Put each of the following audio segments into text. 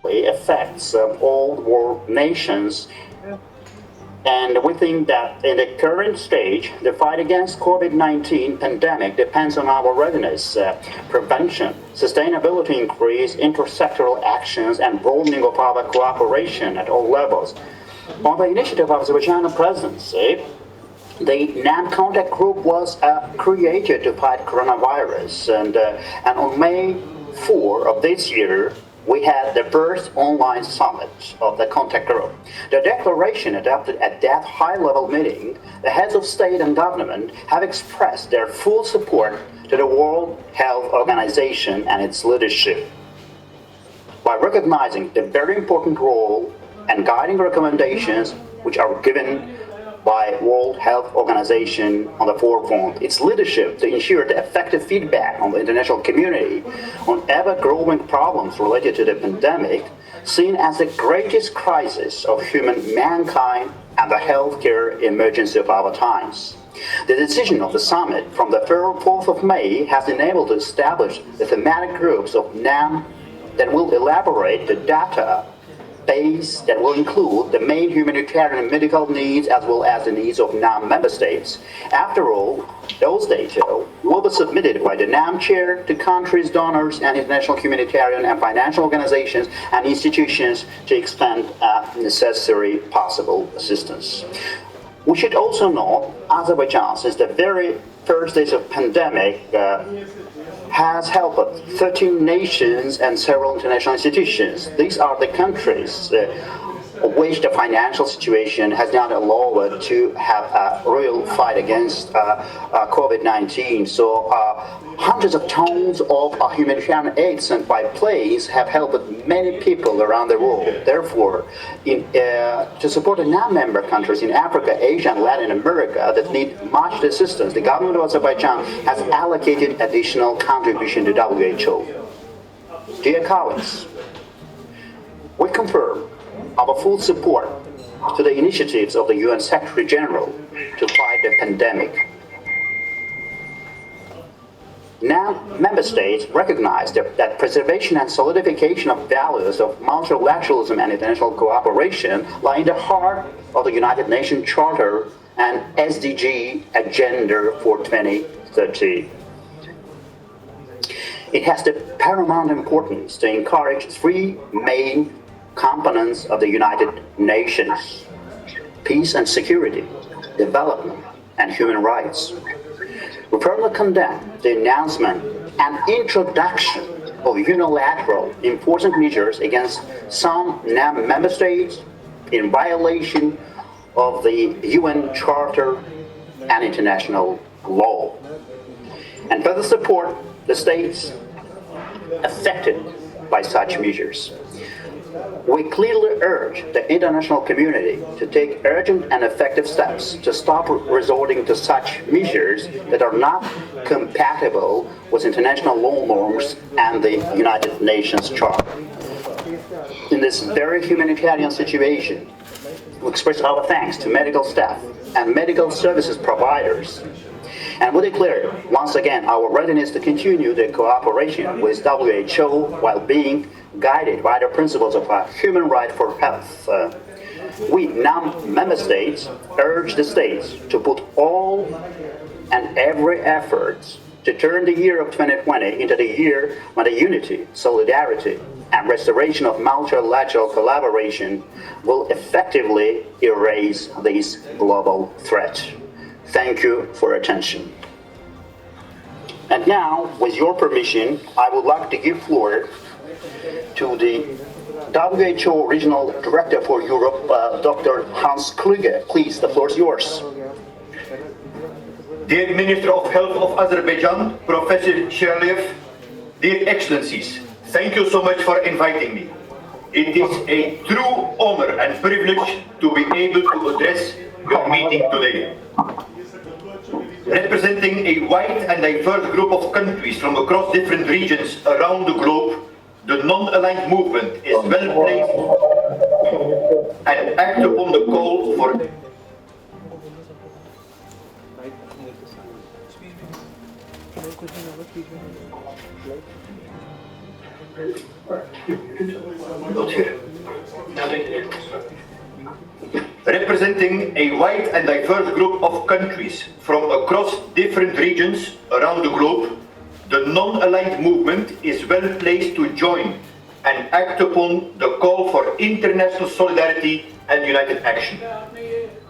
affects all world nations. And we think that in the current stage, the fight against COVID-19 pandemic depends on our readiness, prevention, sustainability increase, intersectoral actions, and broadening of our cooperation at all levels. On the initiative of Azerbaijan presidency, the NAM contact group was created to fight coronavirus, and on May 4 of this year, we had the first online summit of the contact group. The declaration adopted at that high-level meeting, the heads of state and government have expressed their full support to the World Health Organization and its leadership. By recognizing the very important role and guiding recommendations which are given by World Health Organization on the forefront, its leadership to ensure the effective feedback on the international community on ever-growing problems related to the pandemic, seen as the greatest crisis of human mankind and the healthcare emergency of our times. The decision of the summit from the 4th of May has enabled to establish the thematic groups of NAM that will elaborate the data base that will include the main humanitarian and medical needs as well as the needs of NAM member states. After all, those data will be submitted by the NAM chair to countries, donors, and international humanitarian and financial organizations and institutions to expand necessary possible assistance. We should also note Azerbaijan, since the very first days of pandemic, has helped 13 nations and several international institutions. These are the countries which the financial situation has not allowed to have a real fight against COVID-19. So hundreds of tons of humanitarian aid sent by planes have helped many people around the world. Therefore, to support the non-member countries in Africa, Asia, and Latin America that need much assistance, the government of Azerbaijan has allocated additional contribution to WHO. Dear colleagues, we confirm our full support to the initiatives of the UN Secretary General to fight the pandemic. Now, member states recognize that preservation and solidification of values of multilateralism and international cooperation lie in the heart of the United Nations Charter and SDG Agenda for 2030. It has the paramount importance to encourage three main components of the United Nations: peace and security, development, and human rights. We firmly condemn the announcement and introduction of unilateral enforcement measures against some NAM member states in violation of the UN Charter and international law, and further support the states affected by such measures. We clearly urge the international community to take urgent and effective steps to stop resorting to such measures that are not compatible with international law norms and the United Nations Charter. In this very humanitarian situation, we express our thanks to medical staff and medical services providers. And we declare once again our readiness to continue the cooperation with WHO while being guided by the principles of human right for health. We member states urge the states to put all and every effort to turn the year of 2020 into the year when the unity, solidarity, and restoration of multilateral collaboration will effectively erase this global threat. Thank you for your attention. And now, with your permission, I would like to give floor to the WHO Regional Director for Europe, Dr. Hans Kluge. Please, the floor is yours. Dear Minister of Health of Azerbaijan, Professor Shirlev, dear Excellencies, thank you so much for inviting me. It is a true honor and privilege to be able to address your meeting today. Representing a wide and diverse group of countries from across different regions around the globe, the non-aligned movement is well placed and act upon the call for Not here. Representing a wide and diverse group of countries from across different regions around the globe, the non-aligned movement is well placed to join and act upon the call for international solidarity and united action.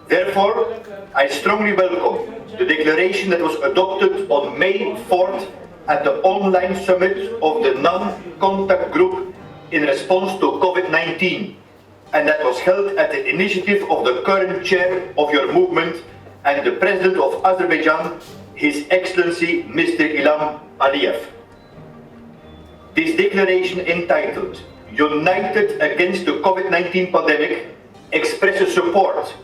Therefore, I strongly welcome the declaration that was adopted on May 4th at the online summit of the non-contact group in response to COVID-19, and that was held at the initiative of the current chair of your movement and the President of Azerbaijan, His Excellency Mr. Ilham Aliyev. This declaration entitled United Against the COVID-19 Pandemic expresses support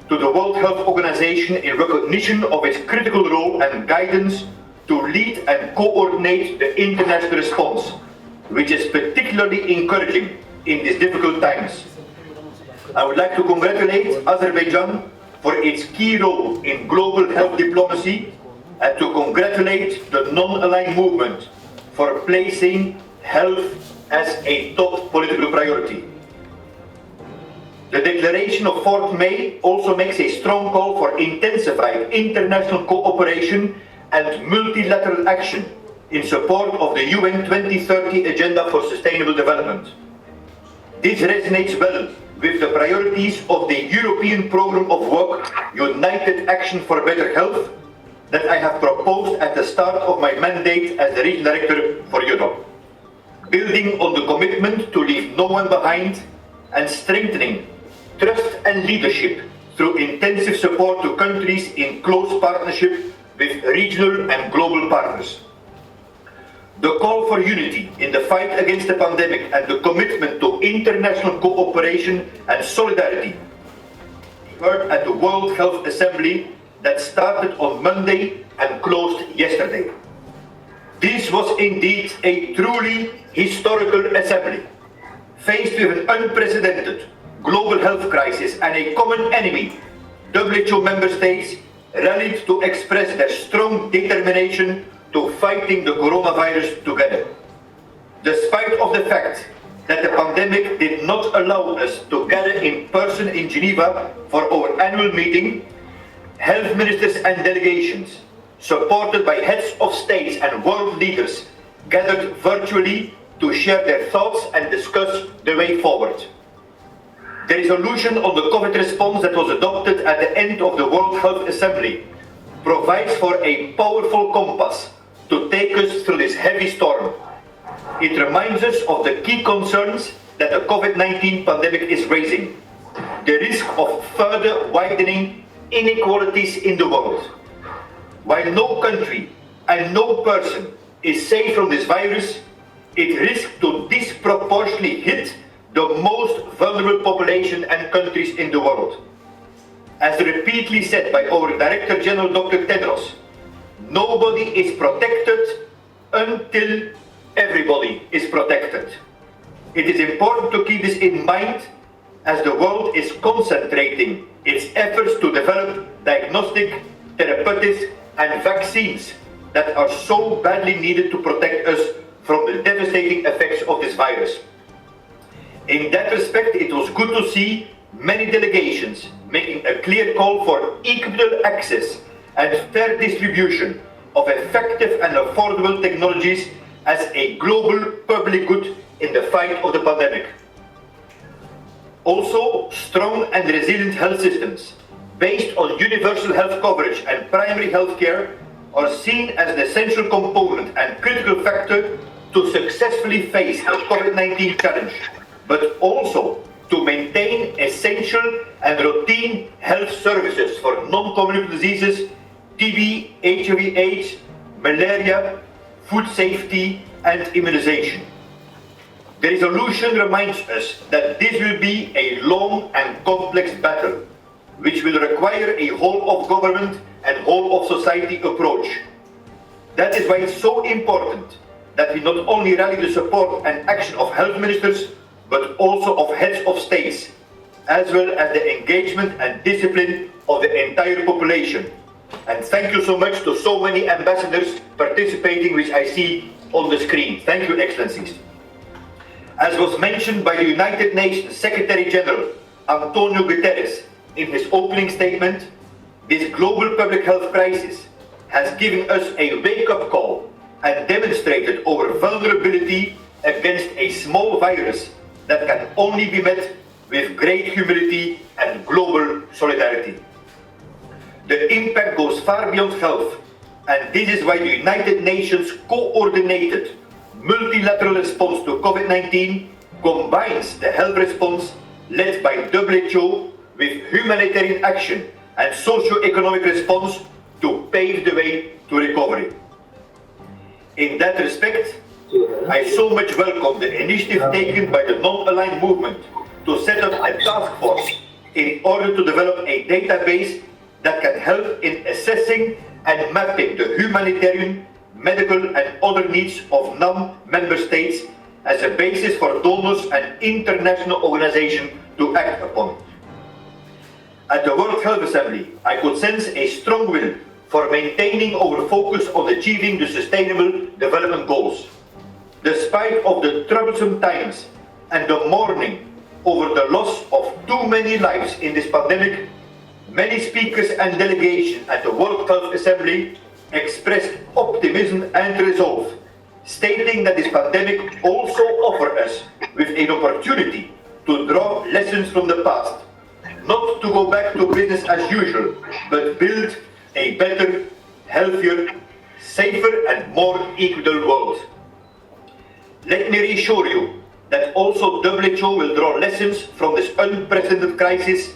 to the World Health Organization in recognition of its critical role and guidance to lead and coordinate the international response, which is particularly encouraging in these difficult times. I would like to congratulate Azerbaijan for its key role in global health diplomacy and to congratulate the non-aligned movement for placing health as a top political priority. The declaration of 4th May also makes a strong call for intensified international cooperation and multilateral action in support of the UN 2030 Agenda for Sustainable Development. This resonates well with the priorities of the European Programme of Work United Action for Better Health that I have proposed at the start of my mandate as the Regional Director for Europe. Building on the commitment to leave no one behind and strengthening trust and leadership through intensive support to countries in close partnership with regional and global partners. The call for unity in the fight against the pandemic and the commitment to international cooperation and solidarity heard at the World Health Assembly that started on Monday and closed yesterday. This was indeed a truly historical assembly. Faced with an unprecedented global health crisis and a common enemy, WHO member states rallied to express their strong determination to fighting the coronavirus together. Despite of the fact that the pandemic did not allow us to gather in person in Geneva for our annual meeting, health ministers and delegations, supported by heads of states and world leaders, gathered virtually to share their thoughts and discuss the way forward. The resolution on the COVID response that was adopted at the end of the World Health Assembly provides for a powerful compass to take us through this heavy storm. It reminds us of the key concerns that the COVID-19 pandemic is raising. The risk of further widening inequalities in the world. While no country and no person is safe from this virus, it risks to disproportionately hit the most vulnerable population and countries in the world. As repeatedly said by our Director General Dr. Tedros, nobody is protected until everybody is protected. It is important to keep this in mind as the world is concentrating its efforts to develop diagnostic, therapeutics and vaccines that are so badly needed to protect us from the devastating effects of this virus. In that respect, it was good to see many delegations making a clear call for equitable access and fair distribution of effective and affordable technologies as a global public good in the fight of the pandemic. Also, strong and resilient health systems based on universal health coverage and primary health care are seen as an essential component and critical factor to successfully face the COVID-19 challenge, but also to maintain essential and routine health services for non-communicable diseases, TB, HIV/AIDS, malaria, food safety, and immunization. The resolution reminds us that this will be a long and complex battle, which will require a whole-of-government and whole-of-society approach. That is why it's so important that we not only rally the support and action of health ministers, but also of heads of states, as well as the engagement and discipline of the entire population. And thank you so much to so many ambassadors participating, which I see on the screen. Thank you, Excellencies. As was mentioned by the United Nations Secretary General Antonio Guterres in his opening statement, this global public health crisis has given us a wake-up call and demonstrated our vulnerability against a small virus that can only be met with great humility and global solidarity. The impact goes far beyond health, and this is why the United Nations coordinated multilateral response to COVID-19 combines the health response led by WHO with humanitarian action and socio-economic response to pave the way to recovery. In that respect, I so much welcome the initiative taken by the non-aligned movement to set up a task force in order to develop a database that can help in assessing and mapping the humanitarian, medical and other needs of non-member states as a basis for donors and international organizations to act upon. At the World Health Assembly, I could sense a strong will for maintaining our focus on achieving the Sustainable Development Goals. Despite of the troublesome times and the mourning over the loss of too many lives in this pandemic, many speakers and delegations at the World Health Assembly expressed optimism and resolve, stating that this pandemic also offers us with an opportunity to draw lessons from the past, not to go back to business as usual, but build a better, healthier, safer and more equitable world. Let me reassure you that also WHO will draw lessons from this unprecedented crisis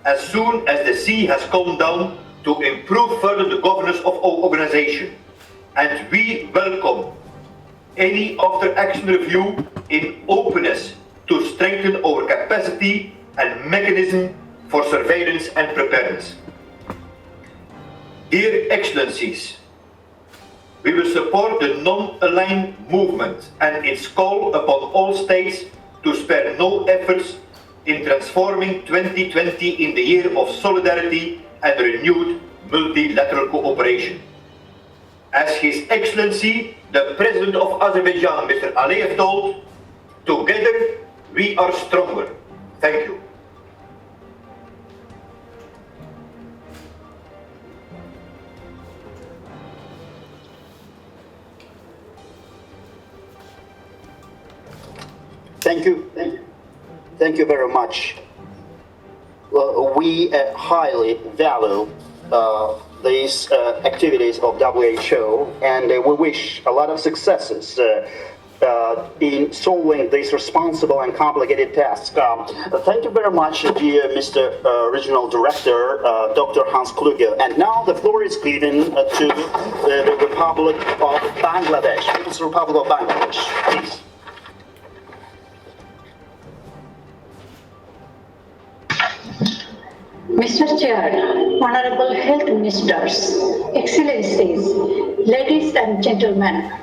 as soon as the sea has calmed down to improve further the governance of our organization. And we welcome any after-action review in openness to strengthen our capacity and mechanism for surveillance and preparedness. Dear Excellencies, we will support the non-aligned movement and its call upon all states to spare no efforts in transforming 2020 in the year of solidarity and renewed multilateral cooperation. As His Excellency, the President of Azerbaijan, Mr. Aliyev, told, together we are stronger. Thank you. Thank you very much. Well, we highly value these activities of WHO, and we wish a lot of successes in solving this responsible and complicated task. Thank you very much, dear Mr. Regional Director, Dr. Hans Kluge. And now the floor is given to the Republic of Bangladesh. People's Republic of Bangladesh, please. Mr. Chair, Honorable Health Ministers, Excellencies, ladies and gentlemen,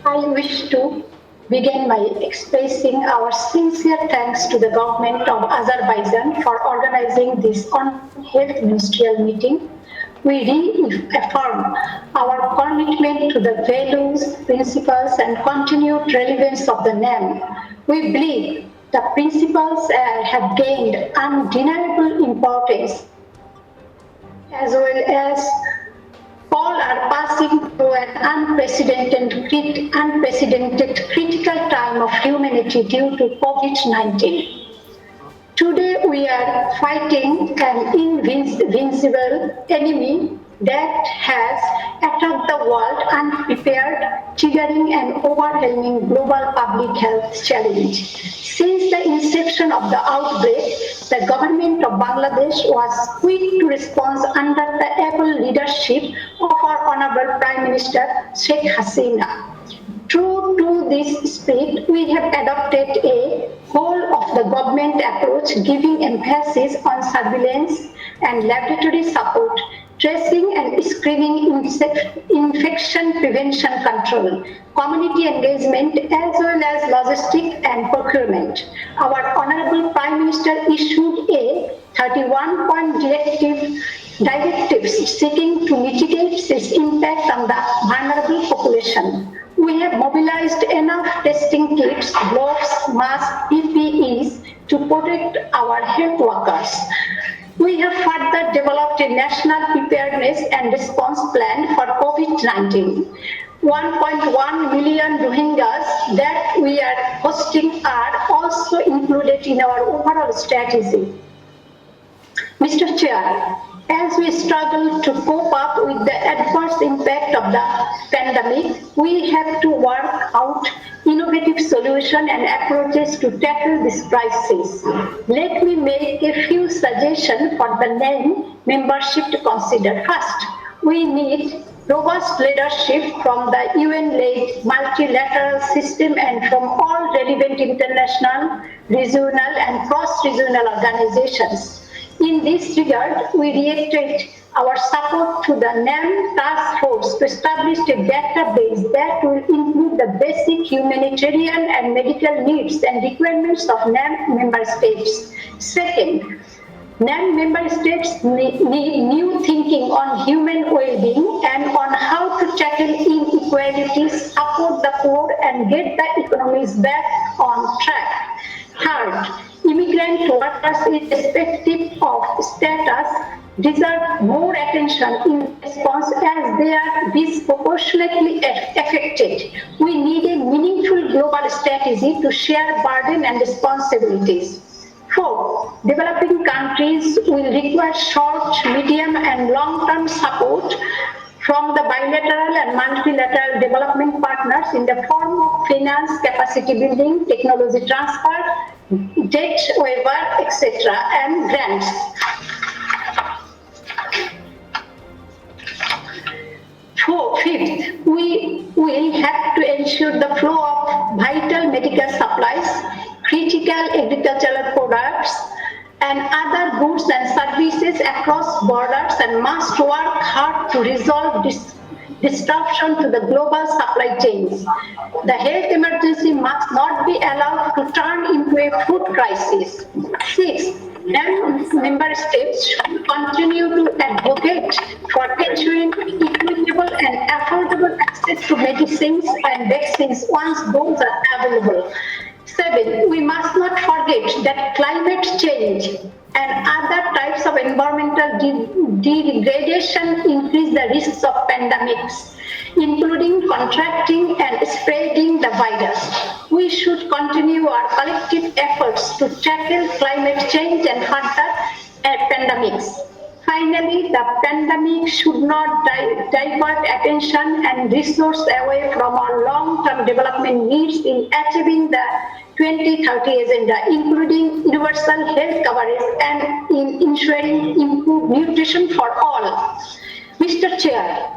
I wish to begin by expressing our sincere thanks to the government of Azerbaijan for organizing this on-health ministerial meeting. We reaffirm our commitment to the values, principles, and continued relevance of the name. We believe the principles have gained undeniable importance, as well as all are passing through an unprecedented critical time of humanity due to COVID-19. Today we are fighting an invincible enemy that has attacked the world unprepared, triggering an overwhelming global public health challenge. Since the inception of the outbreak, the government of Bangladesh was quick to respond under the able leadership of our Honorable Prime Minister Sheikh Hasina. True to this spirit, we have adopted a whole of the government approach, giving emphasis on surveillance and laboratory support, tracing and screening, infection prevention control, community engagement, as well as logistics and procurement. Our Honorable Prime Minister issued a 31-point directives seeking to mitigate its impact on the vulnerable population. We have mobilized enough testing kits, gloves, masks, PPEs to protect our health workers. We have further developed a national preparedness and response plan for COVID-19. 1.1 million Rohingyas that we are hosting are also included in our overall strategy. Mr. Chair, as we struggle to cope up with the adverse impact of the pandemic, we have to work out innovative solutions and approaches to tackle this crisis. Let me make a few suggestions for the NAM membership to consider. First, we need robust leadership from the UN-led multilateral system and from all relevant international, regional and cross-regional organizations. In this regard, we reiterate our support to the NAM task force to establish a database that will include the basic humanitarian and medical needs and requirements of NAM member states. Second, NAM member states need new thinking on human well-being and on how to tackle inequalities, support the poor and get the economies back on track. Third, immigrant workers irrespective of status deserve more attention in response as they are disproportionately affected. We need a meaningful global strategy to share burden and responsibilities. Fourth, developing countries will require short, medium and long-term support from the bilateral and multilateral development partners in the form of finance, capacity building, technology transfer, debt waiver, etc. and grants. Fifth, we will have to ensure the flow of vital medical supplies, critical agricultural products, and other goods and services across borders and must work hard to resolve disruption to the global supply chains. The health emergency must not be allowed to turn into a food crisis. Sixth, member states should continue to advocate for ensuring equitable and affordable access to medicines and vaccines once those are available. Seven, we must not forget that climate change and other types of environmental degradation increase the risks of pandemics, including contracting and spreading the virus. We should continue our collective efforts to tackle climate change and further pandemics. Finally, the pandemic should not divert attention and resources away from our long-term development needs in achieving the 2030 agenda, including universal health coverage and in ensuring improved nutrition for all. Mr. Chair,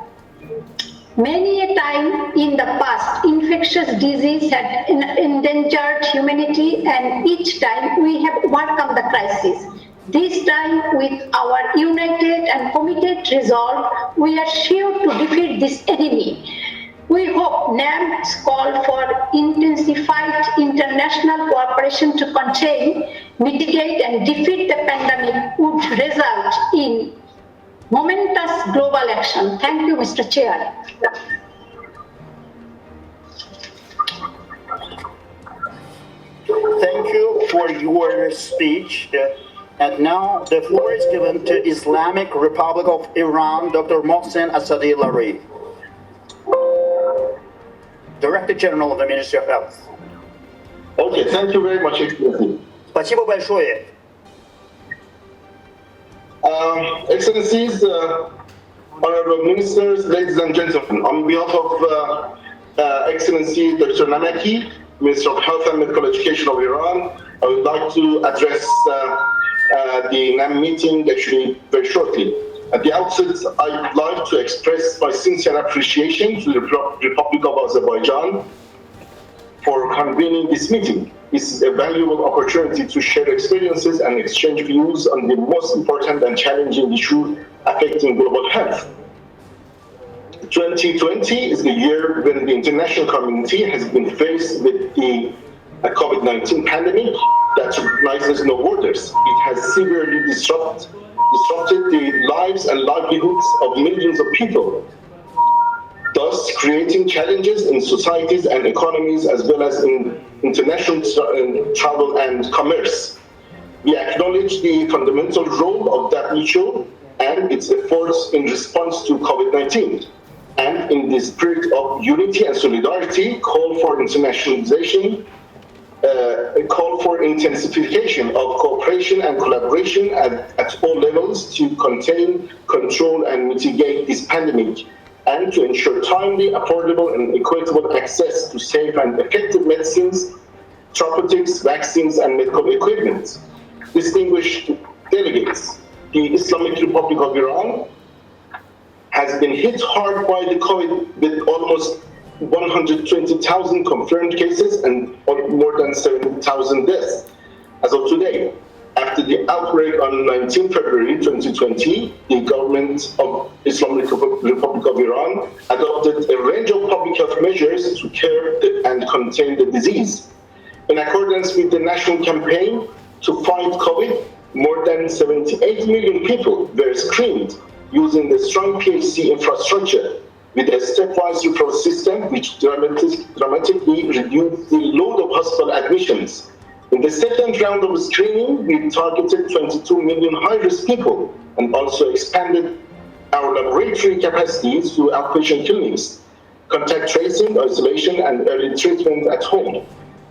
many a time in the past, infectious disease had endangered humanity, and each time we have overcome the crisis. This time, with our united and committed resolve, we are sure to defeat this enemy. We hope NAM's call for intensified international cooperation to contain, mitigate and defeat the pandemic would result in momentous global action. Thank you, Mr. Chair. Thank you for your speech. And now the floor is given to Islamic Republic of Iran, Dr. Mohsen Asadi-Lari, Director General of the Ministry of Health. Okay, thank you very much, Excellency. Спасибо большое. Excellencies, honorable ministers, ladies and gentlemen, on behalf of Excellency Dr. Namaki, Minister of Health and Medical Education of Iran, I would like to address the NAM meeting actually very shortly. At the outset, I'd like to express my sincere appreciation to the Republic of Azerbaijan for convening this meeting. This is a valuable opportunity to share experiences and exchange views on the most important and challenging issue affecting global health. 2020 is the year when the international community has been faced with the COVID-19 pandemic that recognizes no borders. It has severely disrupted the lives and livelihoods of millions of people. thus creating challenges in societies and economies as well as in international travel and commerce. We acknowledge the fundamental role of WHO and its efforts in response to COVID-19, and in the spirit of unity and solidarity, call for internationalization, a call for intensification of cooperation and collaboration at all levels to contain, control, and mitigate this pandemic, and to ensure timely, affordable, and equitable access to safe and effective medicines, therapeutics, vaccines, and medical equipment. Distinguished delegates, the Islamic Republic of Iran has been hit hard by the COVID with almost 120,000 confirmed cases and more than 70,000 deaths as of today. After the outbreak on 19 February 2020, the government of Islamic Republic of Iran adopted a range of public health measures to curb and contain the disease. In accordance with the national campaign to fight COVID, more than 78 million people were screened using the strong PHC infrastructure with a stepwise referral system which dramatically reduced the load of hospital admissions. In the second round of screening, we targeted 22 million high-risk people and also expanded our laboratory capacities to outpatient clinics, contact tracing, isolation, and early treatment at home.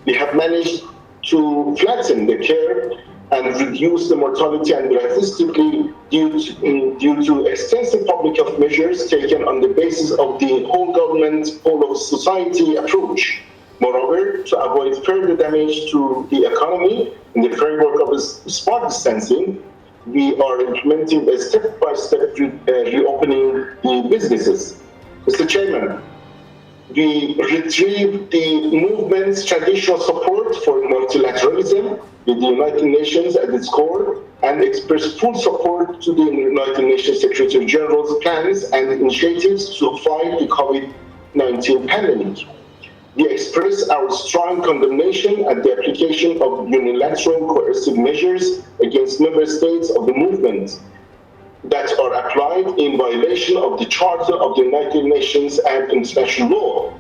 We have managed to flatten the curve and reduce the mortality and statistically due to extensive public health measures taken on the basis of the whole government, whole of society approach. Moreover, to avoid further damage to the economy in the framework of smart distancing, we are implementing a step-by-step reopening the businesses. Mr. Chairman, we retrieve the movement's traditional support for multilateralism with the United Nations at its core and express full support to the United Nations Secretary General's plans and initiatives to fight the COVID-19 pandemic. We express our strong condemnation at the application of unilateral coercive measures against member states of the movement that are applied in violation of the Charter of the United Nations and international law,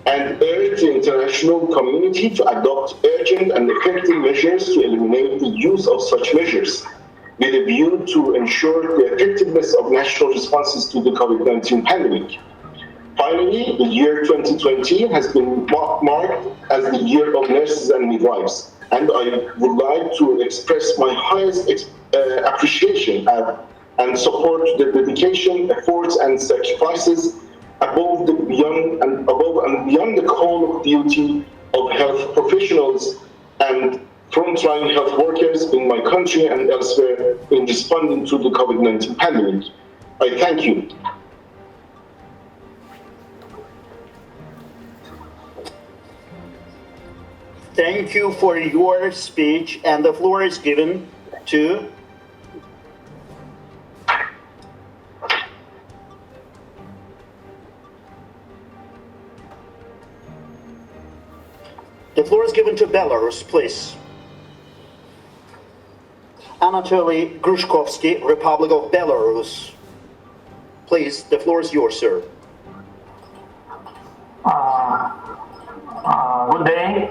and urge the international community to adopt urgent and effective measures to eliminate the use of such measures, with a view to ensure the effectiveness of national responses to the COVID-19 pandemic. Finally, the year 2020 has been marked as the year of nurses and midwives, and I would like to express my highest appreciation and support the dedication, efforts, and sacrifices above and beyond the call of duty of health professionals and frontline health workers in my country and elsewhere in responding to the COVID-19 pandemic. I thank you. Thank you for your speech, and the floor is given to Belarus, please. Anatoly Grushkovsky, Republic of Belarus. Please, the floor is yours, sir. Good day.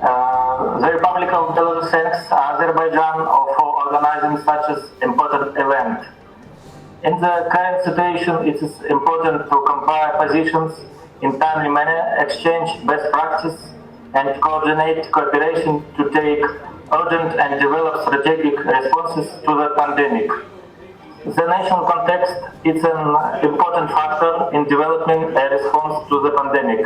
The Republic of Belarus thanks Azerbaijan for organizing such an important event. In the current situation, it is important to compare positions in timely manner, exchange best practice, and coordinate cooperation to take urgent and develop strategic responses to the pandemic. The national context is an important factor in developing a response to the pandemic.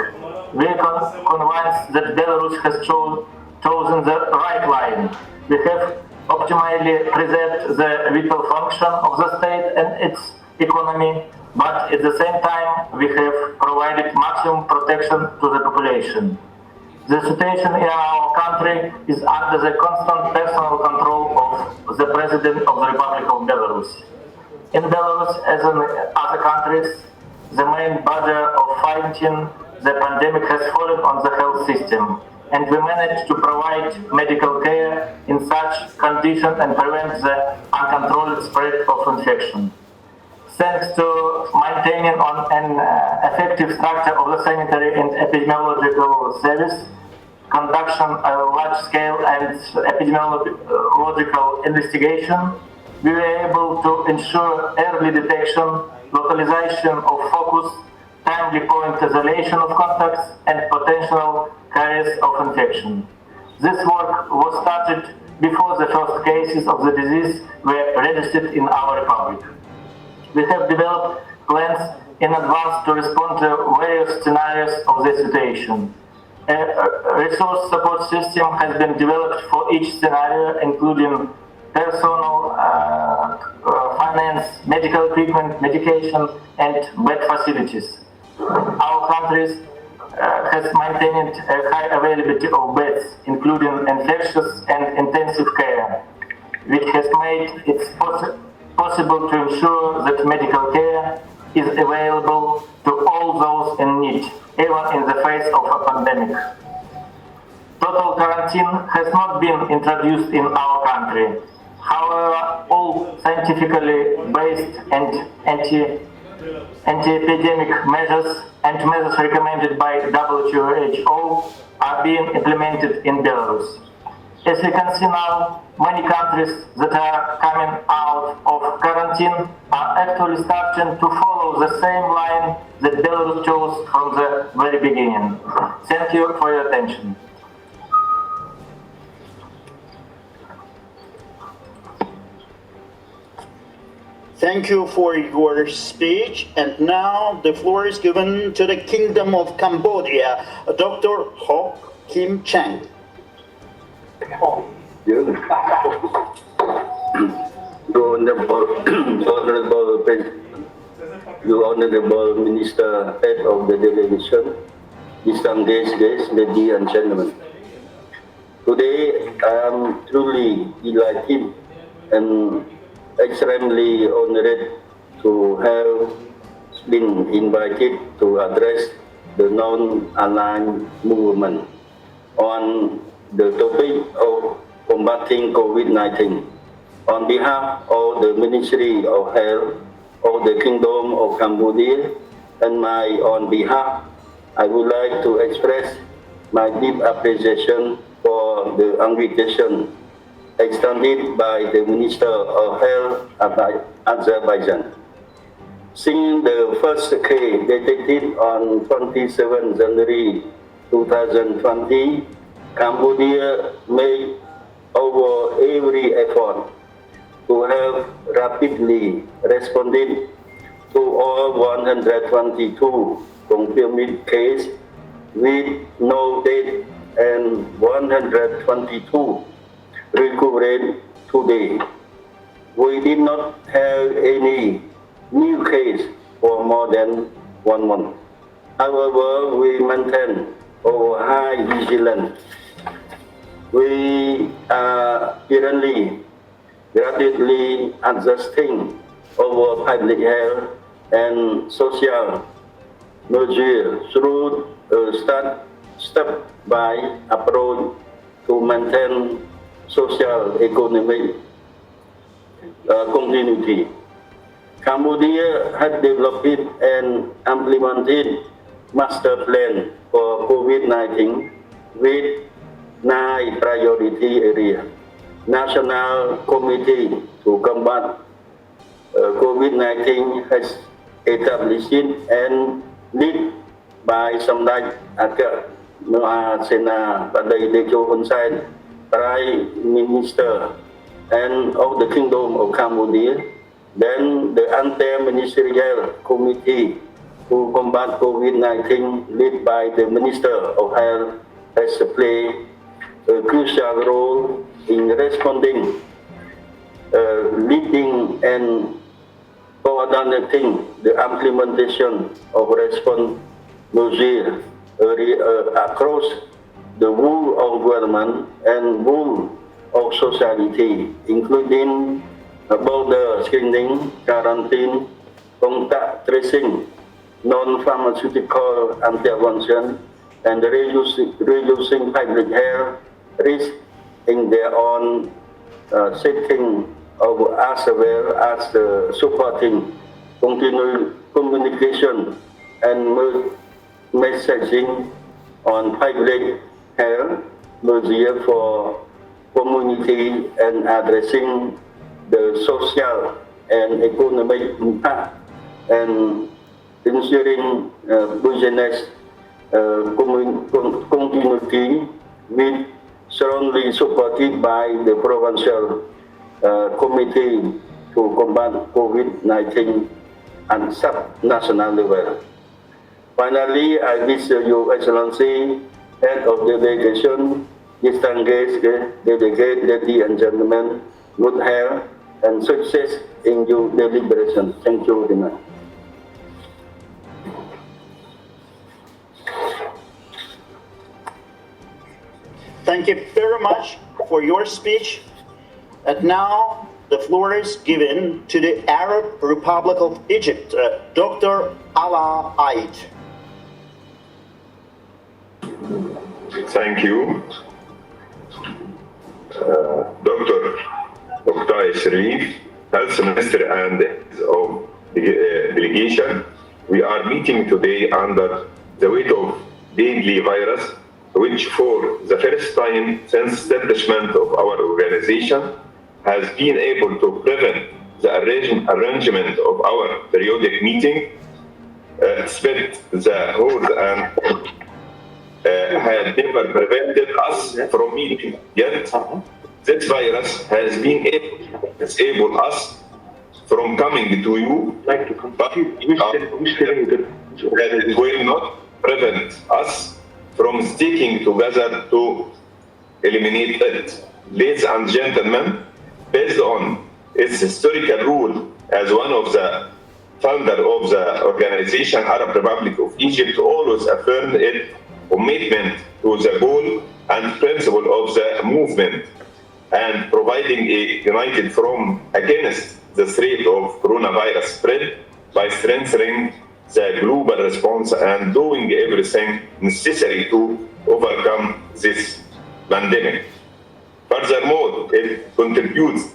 We are convinced that Belarus has chosen the right line. We have optimally preserved the vital function of the state and its economy, but at the same time we have provided maximum protection to the population. The situation in our country is under the constant personal control of the President of the Republic of Belarus. In Belarus, as in other countries, the main barrier of fighting the pandemic has fallen on the health system, and we managed to provide medical care in such conditions and prevent the uncontrolled spread of infection. thanks to maintaining on an effective structure of the sanitary and epidemiological service, conduction of large-scale and epidemiological investigation, we were able to ensure early detection, localization of focus, timely point isolation of contacts, and potential carriers of infection. This work was started before the first cases of the disease were registered in our republic. We have developed plans in advance to respond to various scenarios of the situation. A resource support system has been developed for each scenario, including personal, finance, medical equipment, medication, and bed facilities. Our country has maintained a high availability of beds, including infectious and intensive care, which has made it possible to ensure that medical care is available to all those in need, even in the face of a pandemic. Total quarantine has not been introduced in our country. However, all scientifically based and anti-epidemic measures and measures recommended by WHO are being implemented in Belarus. As we can see now, many countries that are coming out of quarantine are actually starting to follow the same line that Belarus chose from the very beginning. Thank you for your attention. Thank you for your speech. And now the floor is given to the Kingdom of Cambodia, Dr. Ho Kim Chang. Your Honorable Minister, Head of the Delegation, distinguished guests, ladies and gentlemen. Today, I am truly delighted and extremely honored to have been invited to address the non-aligned movement on the topic of combating COVID-19. On behalf of the Ministry of Health of the Kingdom of Cambodia and my own behalf, I would like to express my deep appreciation for the invitation extended by the Minister of Health of Azerbaijan. Since the first case detected on 27 January 2020, Cambodia made over every effort to have rapidly responded to all 122 confirmed cases with no death and 122 recovered today. We did not have any new case for more than 1 month. However, we maintain our high vigilance. We are currently gradually adjusting our public health and social measures through a step-by approach to maintain social economic continuity. Cambodia has developed and implemented master plan for COVID-19 with 9 priority areas. National Committee to Combat COVID-19 has established and led by Samdech Akak Noah Sena Padai Techo Hun Sen, Prime Minister and of the Kingdom of Cambodia. Then the Inter-Ministerial Committee to Combat COVID-19 led by the Minister of Health has played a crucial role in responding, leading and coordinating the implementation of response measures across the whole of government and whole of society, including border screening, quarantine, contact tracing, non-pharmaceutical intervention, and reducing public health risk in their own setting of as well as supporting continual communication and messaging on public health measures for community and addressing the social and economic impact and ensuring business continuity with strongly supported by the provincial committee to combat COVID-19 at sub-national level. Finally, I wish Your Excellency, Head of Delegation, distinguished delegate, ladies and gentlemen, good health and success in your deliberation. Thank you very much. Thank you very much for your speech. And now the floor is given to the Arab Republic of Egypt, Dr. Ala Aid. Thank you. Dr. Oktay Sharif, Health Minister and Head of Delegation, we are meeting today under the weight of deadly virus, which for the first time since establishment of our organization has been able to prevent the arrangement of our periodic meeting, split the hold and had never prevented us from meeting. Yet, this virus has been able to disable us from coming to you, but it will not prevent us from sticking together to eliminate it. Ladies and gentlemen, based on its historical rule as one of the founder of the organization, Arab Republic of Egypt always affirmed its commitment to the goal and principle of the movement and providing a united front against the threat of coronavirus spread by strengthening the global response and doing everything necessary to overcome this pandemic. Furthermore, it contributes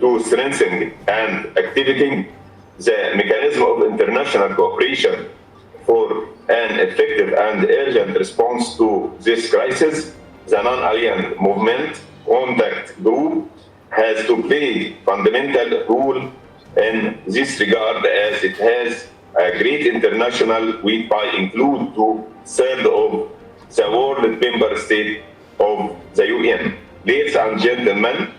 to strengthening and activating the mechanism of international cooperation for an effective and urgent response to this crisis. The non-aligned movement contact group has to play fundamental role in this regard as it has a great international weight by include two-thirds of the world member state of the UN. Ladies and gentlemen,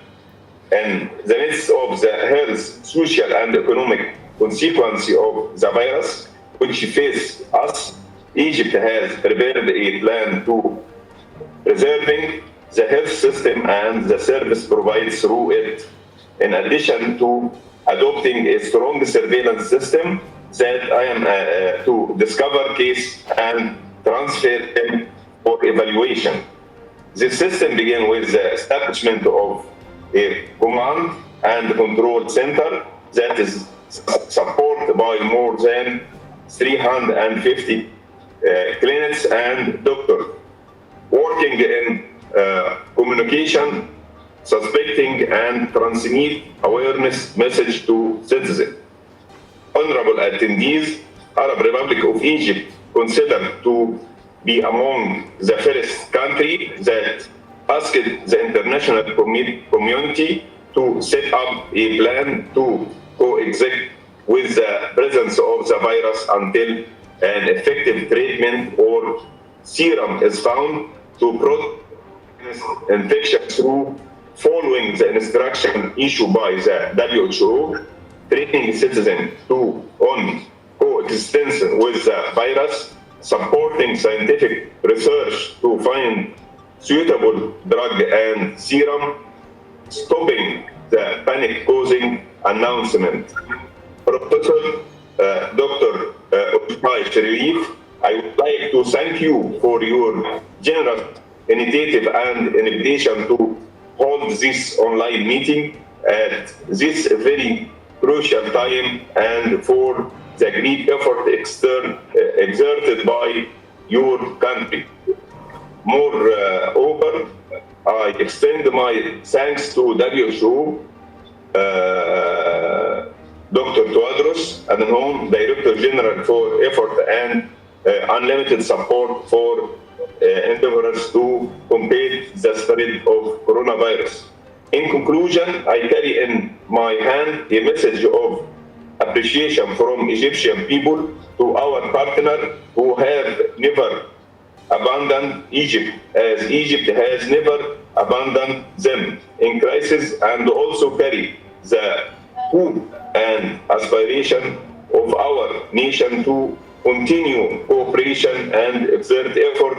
in the midst of the health, social and economic consequence of the virus which face us, Egypt has prepared a plan to preserving the health system and the service provided through it, in addition to adopting a strong surveillance system that I am to discover case and transfer them for evaluation. This system begins with the establishment of a command and control center that is supported by more than 350 clinics and doctors working in communication, suspecting and transmit awareness message to citizens. Honorable attendees, Arab Republic of Egypt considered to be among the first country that asked the international community to set up a plan to coexist with the presence of the virus until an effective treatment or serum is found to protect infection through following the instruction issued by the WHO, training citizens to on coexistence with the virus, supporting scientific research to find suitable drug and serum, stopping the panic-causing announcement. Professor Dr. Oktay Sharif, I would like to thank you for your generous initiative and invitation to hold this online meeting at this very crucial time and for the great effort exerted by your country. Moreover, I extend my thanks to WHO Dr. Tuadros Adhanom, Director General for Effort and Unlimited Support for endeavors to combat the spread of coronavirus. In conclusion, I carry in my hand a message of appreciation from Egyptian people to our partner who have never abandoned Egypt, as Egypt has never abandoned them in crisis, and also carry the hope and aspiration of our nation to continue cooperation and exert effort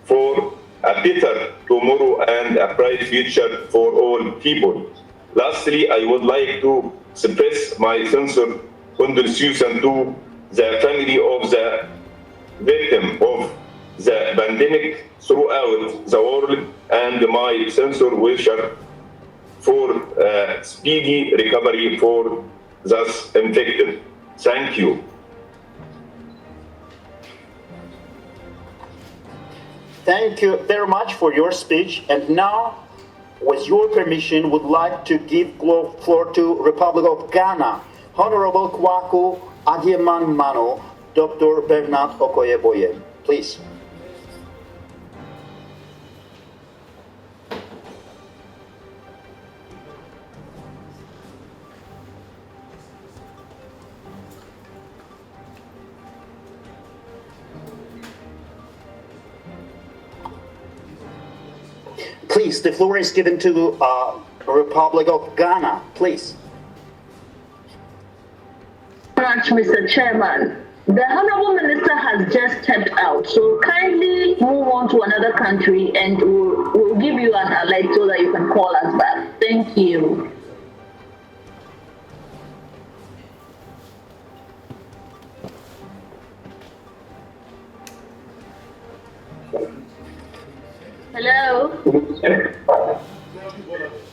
for a better tomorrow and a bright future for all people. Lastly, I would like to express my sincere condolences to the family of the victim of the pandemic throughout the world, and my sincere wish for speedy recovery for those infected. Thank you. Thank you very much for your speech. And now, with your permission, would like to give floor to Republic of Ghana, Honorable Kwaku Agyeman Mano, Dr. Bernard Okoye-Boye. Please. Please, the floor is given to Republic of Ghana, please. Much, Mr. Chairman. The Honorable Minister has just stepped out, so kindly move on to another country and we'll give you an alert so that you can call us back. Thank you. Hello?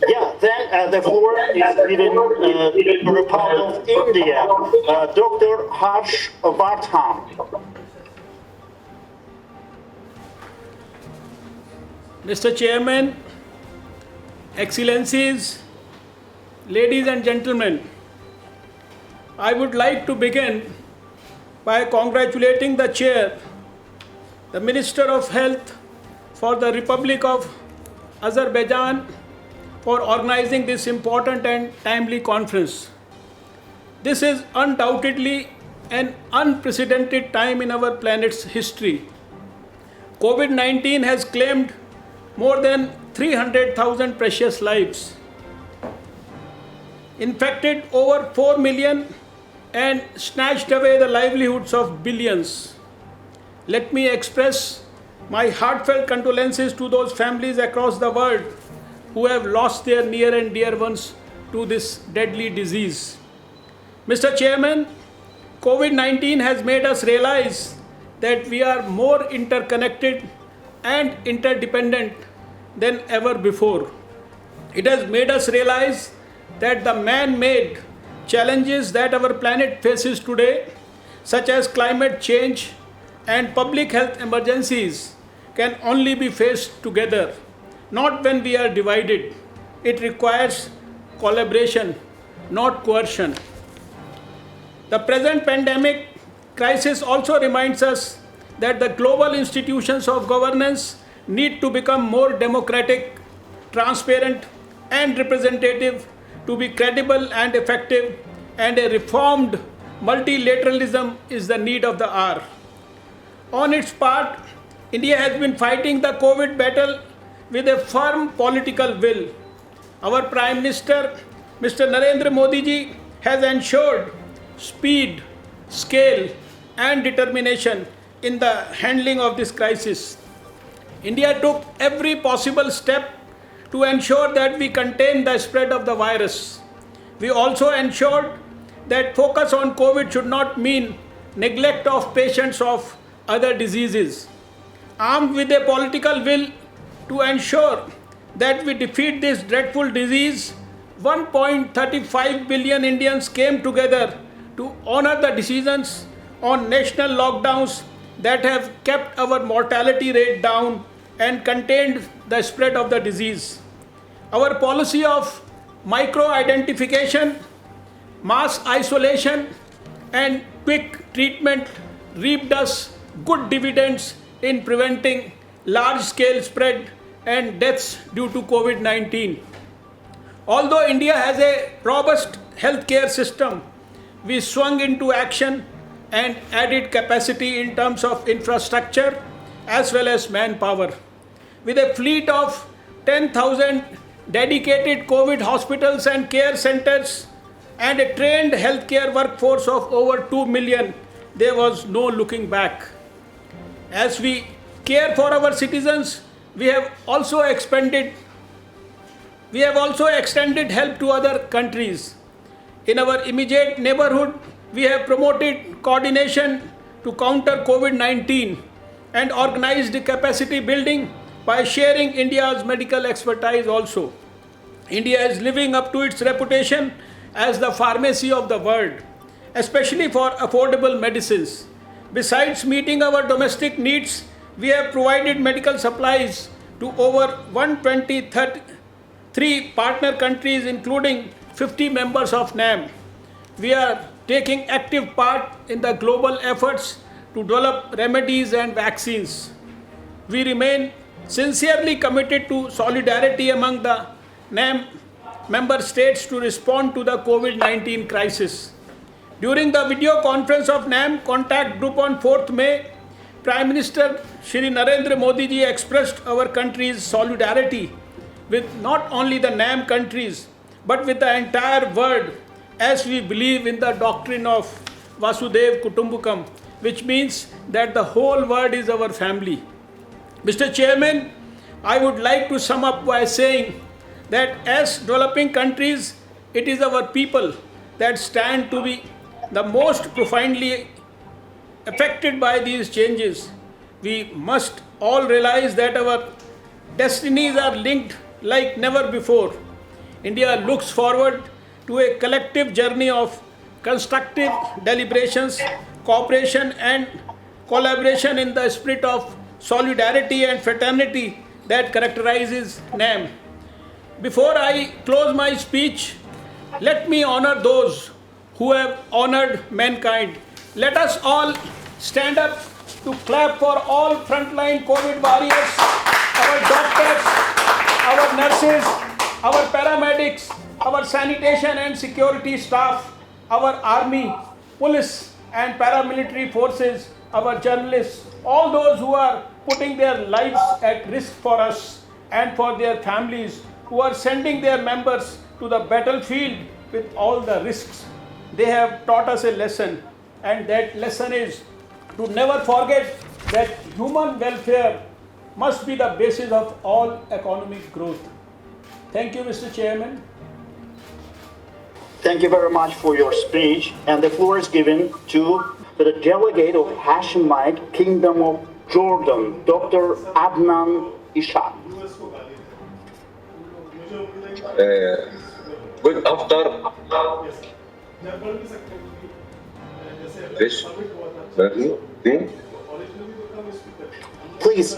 Yeah, then the floor is given to the Republic of India, Dr. Harsh Vardhan. Mr. Chairman, Excellencies, ladies and gentlemen, I would like to begin by congratulating the Chair, the Minister of Health for the Republic of Azerbaijan, for organizing this important and timely conference. This is undoubtedly an unprecedented time in our planet's history. COVID-19 has claimed more than 300,000 precious lives, infected over 4 million, and snatched away the livelihoods of billions. Let me express my heartfelt condolences to those families across the world who have lost their near and dear ones to this deadly disease. Mr. Chairman, COVID-19 has made us realize that we are more interconnected and interdependent than ever before. It has made us realize that the man-made challenges that our planet faces today, such as climate change and public health emergencies, can only be faced together, not when we are divided. It requires collaboration, not coercion. The present pandemic crisis also reminds us that the global institutions of governance need to become more democratic, transparent, and representative to be credible and effective, and a reformed multilateralism is the need of the hour. On its part, India has been fighting the COVID battle with a firm political will. Our Prime Minister, Mr. Narendra Modi ji, has ensured speed, scale, and determination in the handling of this crisis. India took every possible step to ensure that we contain the spread of the virus. We also ensured that focus on COVID should not mean neglect of patients of other diseases. Armed with a political will to ensure that we defeat this dreadful disease, 1.35 billion Indians came together to honor the decisions on national lockdowns that have kept our mortality rate down and contained the spread of the disease. Our policy of micro-identification, Mass isolation and quick treatment reaped us good dividends in preventing large scale spread and deaths due to COVID 19. Although India has a robust healthcare system, we swung into action and added capacity in terms of infrastructure as well as manpower. With a fleet of 10,000 dedicated COVID hospitals and care centers and a trained healthcare workforce of over 2 million, there was no looking back. As we care for our citizens, we have also extended help to other countries. In our immediate neighborhood, we have promoted coordination to counter COVID-19 and organized capacity building by sharing India's medical expertise also. India is living up to its reputation as the pharmacy of the world, especially for affordable medicines. Besides meeting our domestic needs, we have provided medical supplies to over 123 partner countries, including 50 members of NAM. We are taking active part in the global efforts to develop remedies and vaccines. We remain sincerely committed to solidarity among the NAM member states to respond to the COVID-19 crisis. During the video conference of NAM contact group on 4th May, Prime Minister Shri Narendra Modi ji expressed our country's solidarity with not only the NAM countries but with the entire world, as we believe in the doctrine of Vasudev Kutumbakam, which means that the whole world is our family. Mr. Chairman, I would like to sum up by saying that as developing countries, it is our people that stand to be the most profoundly affected by these changes. We must all realize that our destinies are linked like never before. India looks forward to a collective journey of constructive deliberations, cooperation and collaboration in the spirit of solidarity and fraternity that characterizes NAM. Before I close my speech, let me honor those who have honored mankind. Let us all stand up to clap for all frontline COVID warriors, our doctors, our nurses, our paramedics, our sanitation and security staff, our army, police and paramilitary forces, our journalists, all those who are putting their lives at risk for us and for their families, who are sending their members to the battlefield with all the risks. They have taught us a lesson, and that lesson is to never forget that human welfare must be the basis of all economic growth. Thank you, Mr. Chairman. Thank you very much for your speech. And the floor is given to the delegate of Hashemite Kingdom of Jordan, Dr. Adnan Ishaq. Good afternoon. Please.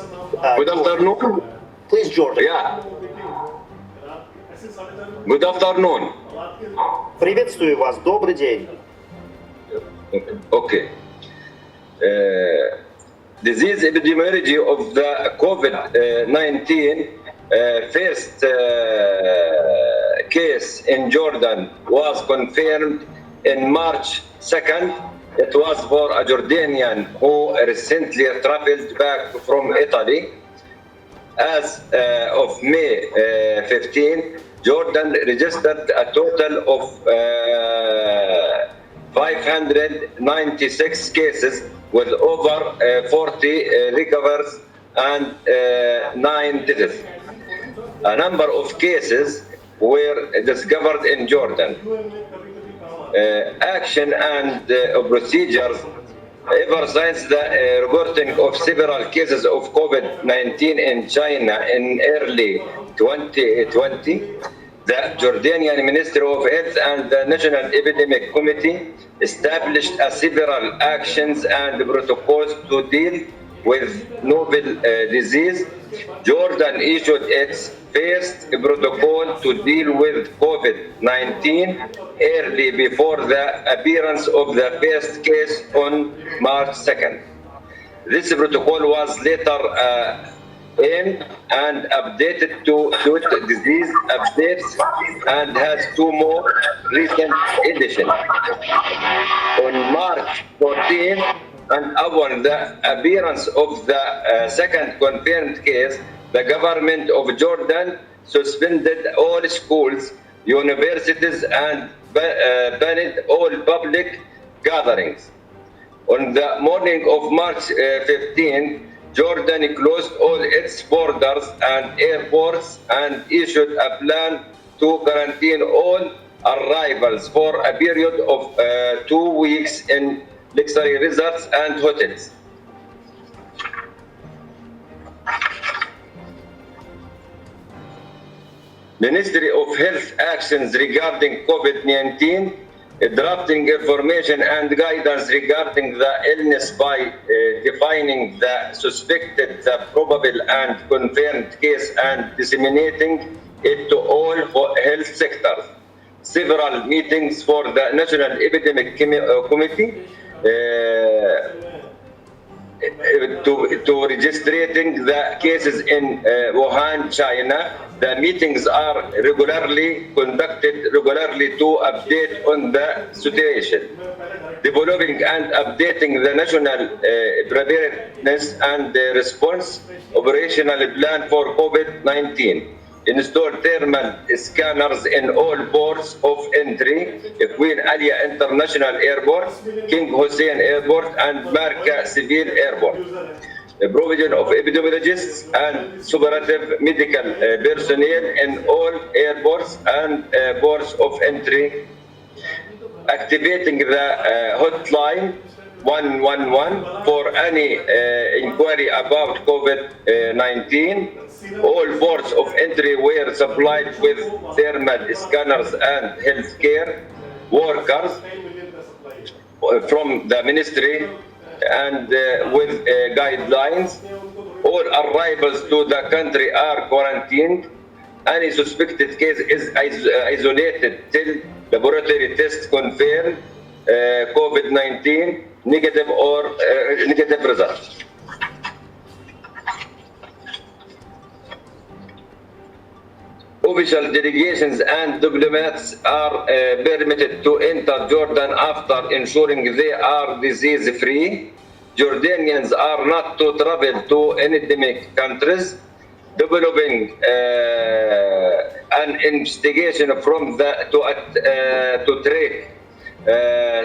Good afternoon. Please, Jordan. Yeah. Good afternoon. Приветствую вас. Добрый день. Okay. Disease epidemiology of the COVID-19 first case in Jordan was confirmed in March 2nd. It was for a Jordanian who recently traveled back from Italy. As of May 15, Jordan registered a total of 596 cases with over 40 recovers and 9 deaths. A number of cases were discovered in Jordan. Action and procedures ever since the reporting of several cases of COVID-19 in China in early 2020, the Jordanian Ministry of Health and the National Epidemic Committee established several actions and protocols to deal with novel disease, Jordan issued its first protocol to deal with COVID-19 early before the appearance of the first case on March 2nd. This protocol was later aimed and updated to suit disease updates and has two more recent editions. On March 14th, and upon the appearance of the second confirmed case, the government of Jordan suspended all schools, universities, and banned all public gatherings. On the morning of March 15, Jordan closed all its borders and airports and issued a plan to quarantine all arrivals for a period of 2 weeks in luxury resorts and hotels. Ministry of Health actions regarding COVID-19, drafting information and guidance regarding the illness by defining the suspected, the probable and confirmed case and disseminating it to all health sectors. Several meetings for the National Epidemic Committee to registrating the cases in Wuhan, China. The meetings are regularly conducted to update on the situation. Developing and updating the national preparedness and response operational plan for COVID-19. Install thermal scanners in all ports of entry, Queen Alia International Airport, King Hussein Airport, and Marka Civil Airport. The provision of epidemiologists and superative medical personnel in all airports and ports of entry. Activating the hotline 111 for any inquiry about COVID-19. All ports of entry were supplied with thermal scanners and healthcare workers from the ministry and with guidelines. All arrivals to the country are quarantined. Any suspected case is isolated till laboratory tests confirm COVID-19 negative or negative results. Official delegations and diplomats are permitted to enter Jordan after ensuring they are disease-free. Jordanians are not to travel to endemic countries. Developing an investigation from to track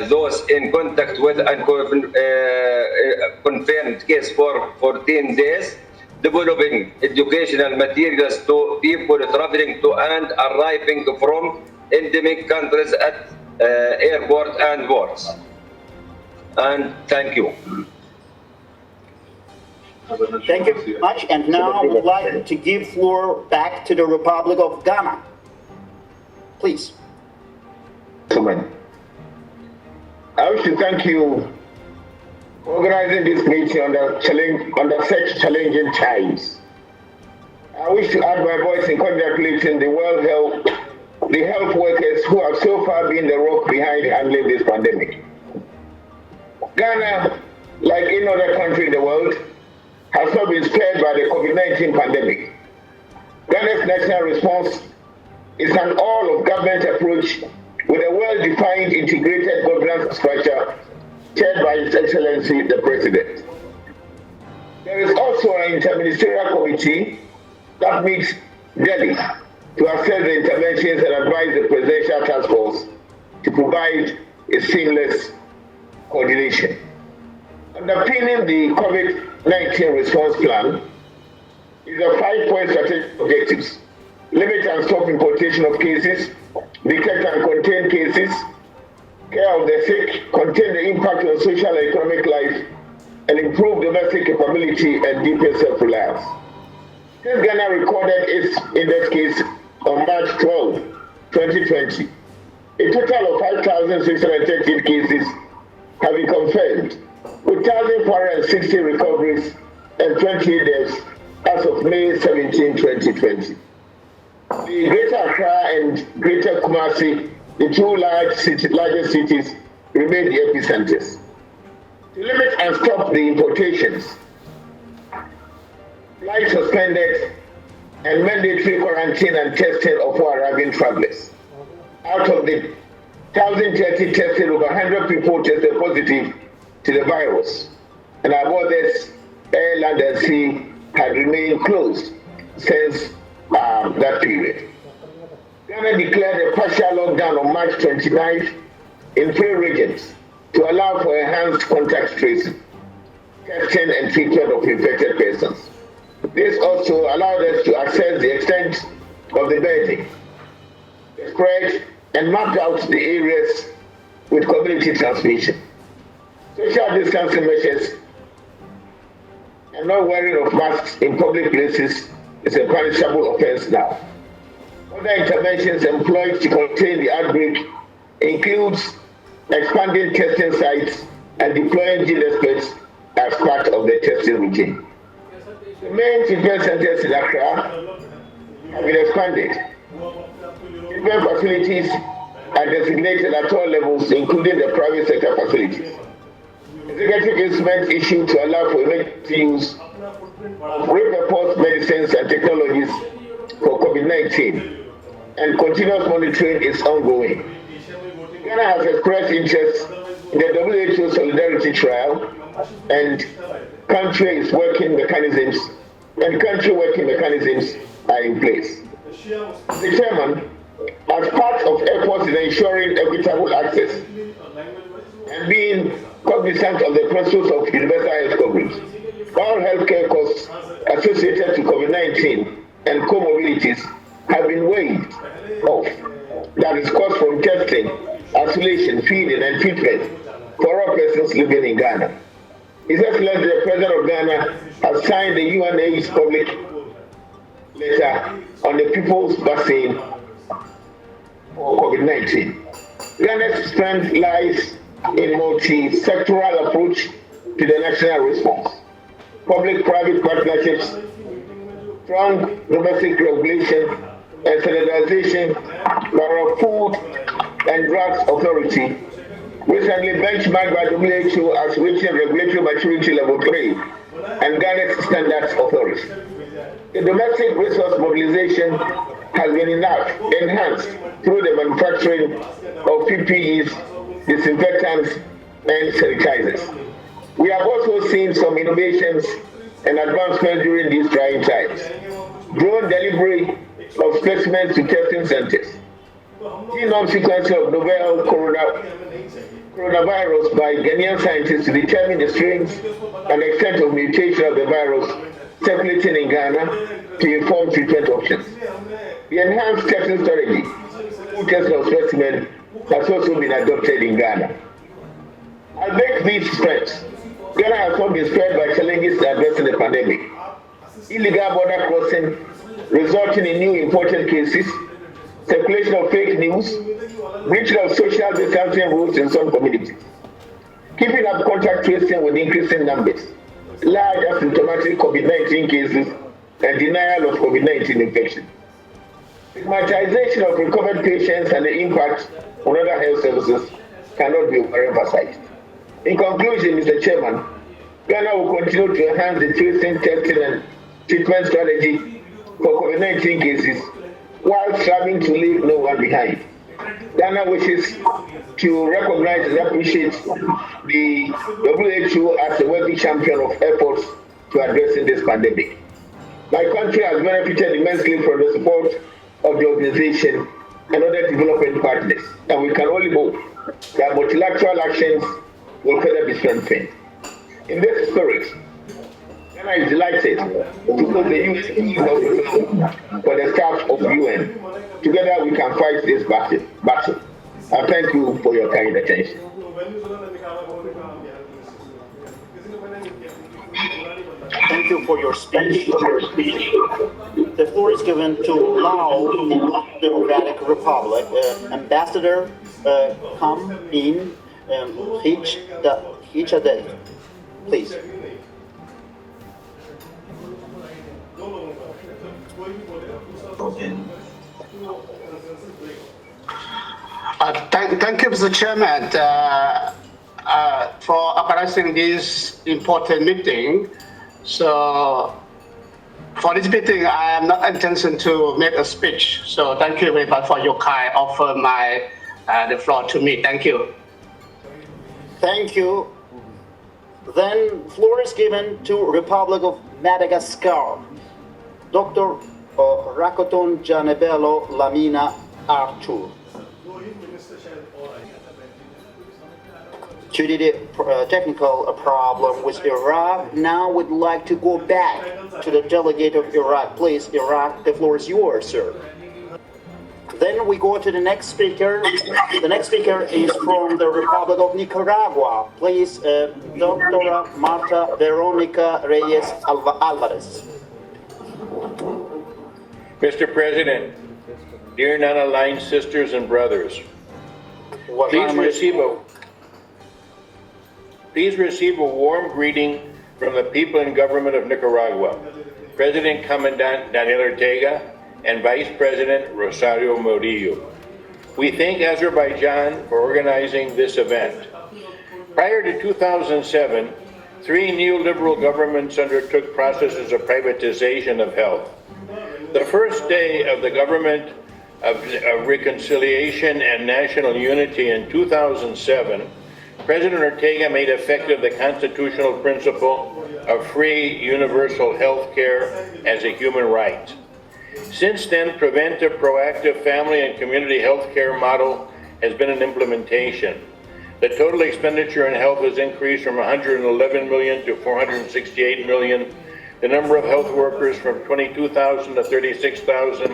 those in contact with confirmed case for 14 days. Developing educational materials to people traveling to and arriving from endemic countries at airport and ports. And thank you. Thank you very much. And now I would like to give floor back to the Republic of Ghana. Please. I wish to thank you for organizing this meeting under such challenging times. I wish to add my voice in congratulating the health workers who have so far been the rock behind handling this pandemic. Ghana, like any other country in the world, has not been spared by the COVID-19 pandemic. Ghana's national response is an all-of-government approach with a well-defined integrated governance structure chaired by His Excellency the President. There is also an interministerial committee that meets daily to assess the interventions and advise the Presidential Task Force to provide a seamless coordination. Underpinning the COVID-19 response plan is a 5-point strategic objectives: limit and stop importation of cases, detect and contain cases, care of the sick, contain the impact on social and economic life, and improve domestic capability and deepen self-reliance. Since Ghana recorded its index case on March 12, 2020, a total of 5,613 cases have been confirmed, with 1,460 recoveries and 28 deaths as of May 17, 2020. The Greater Accra and Greater Kumasi, the two largest cities, remain the epicenters. To limit and stop the importations, flights suspended, and mandatory quarantine and testing of all arriving travelers. Out of the 1,030 tested, over 100 people tested positive to the virus, and our borders, air, land, and sea, had remained closed since that period. Ghana declared a partial lockdown on March 29th in 3 regions to allow for enhanced contact tracing, testing, and treatment of infected persons. This also allowed us to assess the extent of the burden, the spread, and mapped out the areas with community transmission. Social distancing measures and not wearing of masks in public places is a punishable offense now. Other interventions employed to contain the outbreak includes expanding testing sites and deploying gene experts as part of the testing routine. The main treatment centers in Accra have been expanded. Treatment facilities are designated at all levels, including the private sector facilities. Executive instruments issued to allow for emergency use of repurposed medicines and technologies for COVID-19, and continuous monitoring is ongoing. Ghana has expressed interest in the WHO Solidarity Trial, and country working mechanisms are in place. The chairman, as part of efforts in ensuring equitable access and being cognizant of the principles of universal health coverage, all healthcare costs associated to COVID-19 and comorbidities have been waived off. That is cost from testing, isolation, feeding, and treatment for all persons living in Ghana. His Excellency the President of Ghana has signed the UNAIDS public letter on the people's vaccine for COVID-19. Ghana's strength lies in multi-sectoral approach to the national response. Public-private partnerships, strong domestic regulation, and standardization by our Food and Drugs Authority, recently benchmarked by WHO as reaching regulatory maturity level 3 and Ghana's Standards Authority. The domestic resource mobilization has been enhanced through the manufacturing of PPEs, disinfectants, and sanitizers. We have also seen some innovations and advancements during these trying times. Drone delivery of specimens to testing centers, genome sequencing of novel coronavirus by Ghanaian scientists to determine the strains and extent of mutation of the virus circulating in Ghana to inform treatment options. The enhanced testing strategy, full testing of specimens, has also been adopted in Ghana. I make these strengths. Ghana has not been spared by challenges addressing the pandemic. Illegal border crossing resulting in new imported cases, circulation of fake news, breaching of social distancing rules in some communities, keeping up contact tracing with increasing numbers, large asymptomatic COVID-19 cases, and denial of COVID-19 infection. Stigmatization of recovered patients and the impact on other health services cannot be overemphasized. In conclusion, Mr. Chairman, Ghana will continue to enhance the tracing, testing, and treatment strategy for COVID-19 cases while striving to leave no one behind. Ghana wishes to recognize and appreciate the WHO as a worthy champion of efforts to addressing this pandemic. My country has benefited immensely from the support of the organization and other development partners, and we can only hope that multilateral actions will further be strengthened. In this spirit, Ghana is delighted to close the UN hospital for the staff of the UN. Together we can fight this battle. I thank you for your kind attention. Thank you for your speech. The floor is given to Lao Democratic Republic. Ambassador come in each day, please. Thank you, Mr. Chairman, for organizing this important meeting. So, for this meeting, I am not intention to make a speech. So, thank you very much for your kind offer the floor to me. Thank you. Thank you. Then floor is given to Republic of Madagascar. Dr. Rakoton Janebelo Lamina Arthur. Due to the technical problem with Iraq, now we'd like to go back to the delegate of Iraq. Please, Iraq, the floor is yours, sir. Then we go to the next speaker. The next speaker is from the Republic of Nicaragua. Please, Dr. Marta Veronica Reyes Alvarez. Mr. President, dear non-aligned sisters and brothers, please receive a warm greeting from the people and government of Nicaragua, President Commandant Daniel Ortega, and Vice President Rosario Murillo. We thank Azerbaijan for organizing this event. Prior to 2007, 3 neoliberal governments undertook processes of privatization of health. The first day of the government of reconciliation and national unity in 2007, President Ortega made effective the constitutional principle of free universal health care as a human right. Since then, preventive, proactive family and community health care model has been in implementation. The total expenditure in health has increased from 111 million to 468 million. The number of health workers from 22,000 to 36,000,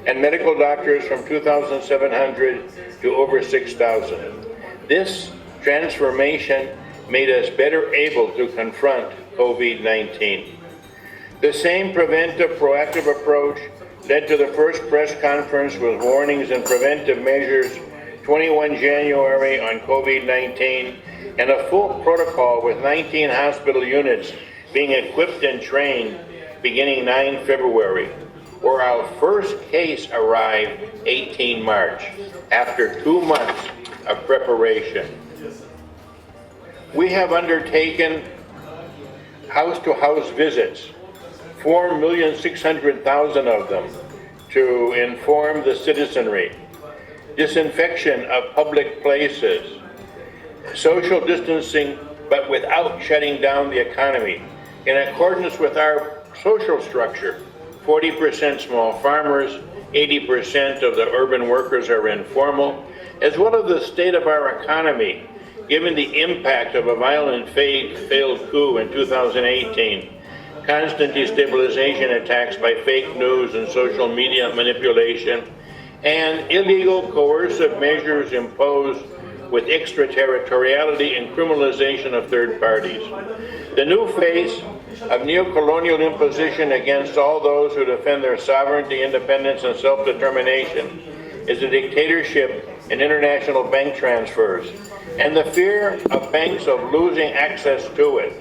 and medical doctors from 2,700 to over 6,000. This transformation made us better able to confront COVID-19. The same preventive, proactive approach led to the first press conference with warnings and preventive measures 21 January on COVID-19 and a full protocol with 19 hospital units being equipped and trained beginning 9 February, where our first case arrived 18 March after 2 months of preparation. We have undertaken house-to-house visits, 4,600,000 of them, to inform the citizenry, disinfection of public places, social distancing, but without shutting down the economy. In accordance with our social structure, 40% small farmers, 80% of the urban workers are informal, as well as the state of our economy, given the impact of a violent failed coup in 2018, constant destabilization attacks by fake news and social media manipulation, and illegal coercive measures imposed with extraterritoriality and criminalization of third parties. The new face of neocolonial imposition against all those who defend their sovereignty, independence, and self-determination is a dictatorship in international bank transfers and the fear of banks of losing access to it.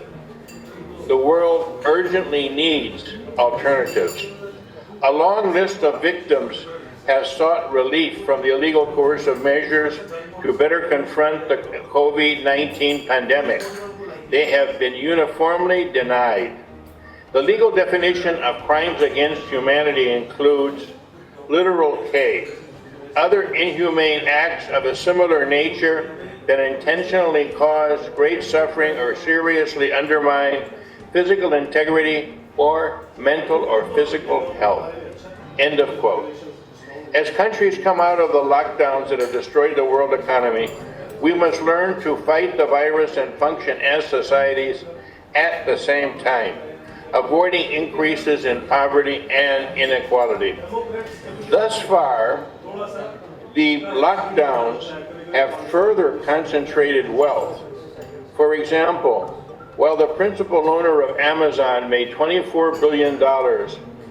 The world urgently needs alternatives. A long list of victims has sought relief from the illegal coercive measures to better confront the COVID-19 pandemic. They have been uniformly denied. The legal definition of crimes against humanity includes literal K, other inhumane acts of a similar nature that intentionally cause great suffering or seriously undermine physical integrity or mental or physical health. End of quote. As countries come out of the lockdowns that have destroyed the world economy, we must learn to fight the virus and function as societies at the same time, avoiding increases in poverty and inequality. Thus far, the lockdowns have further concentrated wealth. For example, while the principal owner of Amazon made $24 billion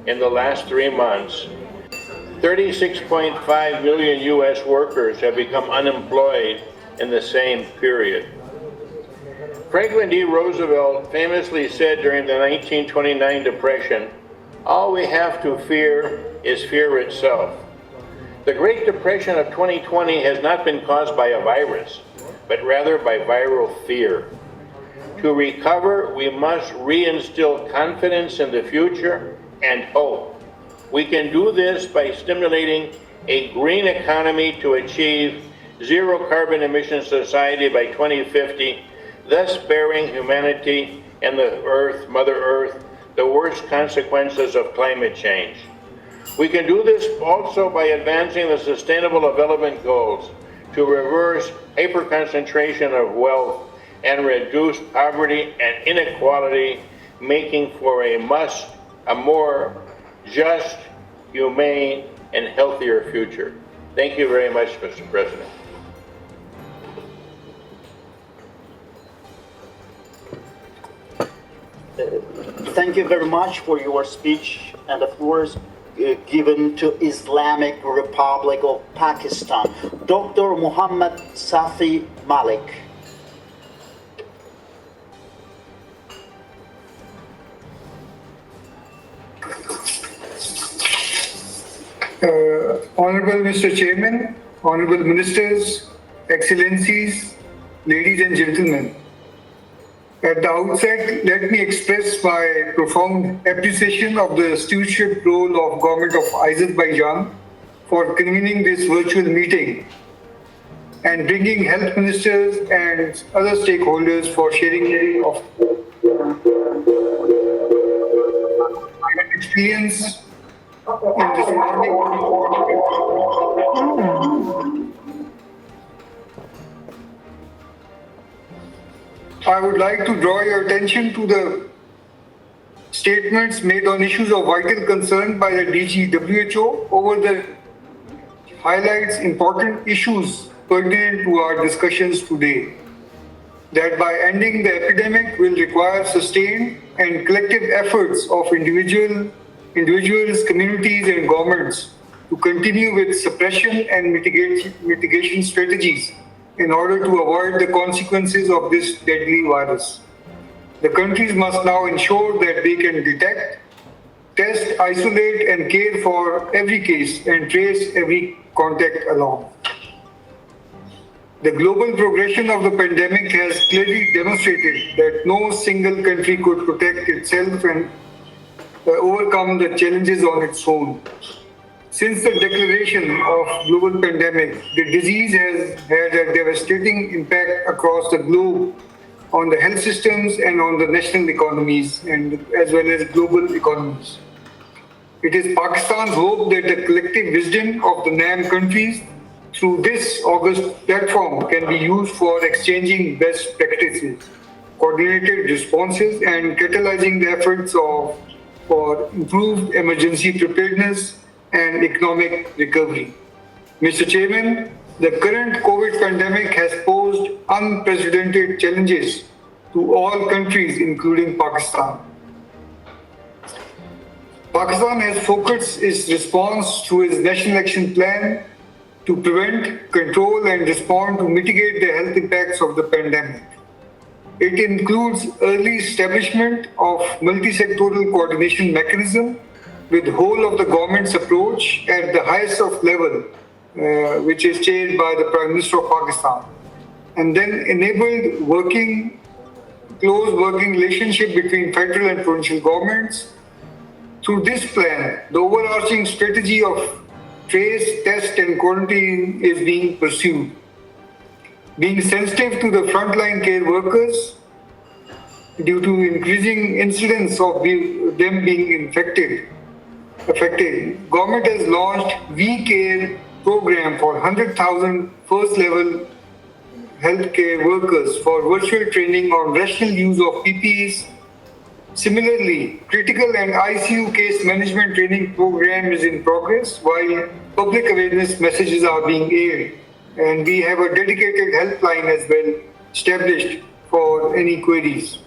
in the last 3 months, 36.5 million US workers have become unemployed in the same period. Franklin D. Roosevelt famously said during the 1929 Depression, All we have to fear is fear itself. The Great Depression of 2020 has not been caused by a virus, but rather by viral fear. To recover, we must reinstill confidence in the future and hope. We can do this by stimulating a green economy to achieve zero carbon emission society by 2050, thus sparing humanity and the Earth, Mother Earth, the worst consequences of climate change. We can do this also by advancing the Sustainable Development Goals to reverse hyperconcentration of wealth and reduce poverty and inequality, making for a more just, humane, and healthier future. Thank you very much, Mr. President. Thank you very much for your speech and the floor is given to Islamic Republic of Pakistan. Dr. Muhammad Safi Malik. Honorable Mr. Chairman, Honorable Ministers, Excellencies, ladies and gentlemen. At the outset, let me express my profound appreciation of the stewardship role of Government of Azerbaijan for convening this virtual meeting and bringing health ministers and other stakeholders for sharing of experience in responding. I would like to draw your attention to the statements made on issues of vital concern by the DG WHO over the highlights important issues pertinent to our discussions today. That by ending the epidemic will require sustained and collective efforts of individuals, communities and governments to continue with suppression and mitigation strategies in order to avoid the consequences of this deadly virus. The countries must now ensure that they can detect, test, isolate and care for every case and trace every contact along. The global progression of the pandemic has clearly demonstrated that no single country could protect itself and overcome the challenges on its own. Since the declaration of global pandemic, the disease has had a devastating impact across the globe on the health systems and on the national economies and as well as global economies. It is Pakistan's hope that the collective wisdom of the NAM countries through this august platform can be used for exchanging best practices, coordinated responses and catalyzing the efforts for improved emergency preparedness and economic recovery. Mr. Chairman, the current COVID pandemic has posed unprecedented challenges to all countries, including Pakistan. Pakistan has focused its response through its National Action Plan to prevent, control and respond to mitigate the health impacts of the pandemic. It includes early establishment of multi-sectoral coordination mechanism with whole of the government's approach at the highest of level, which is chaired by the Prime Minister of Pakistan, and then enabled close working relationship between federal and provincial governments. Through this plan, the overarching strategy of trace, test and quarantine is being pursued. Being sensitive to the frontline care workers due to increasing incidence of them being affected, government has launched V-Care program for 100,000 first-level healthcare workers for virtual training on rational use of PPEs. Similarly, critical and ICU case management training program is in progress while public awareness messages are being aired. And we have a dedicated helpline as well established for any queries.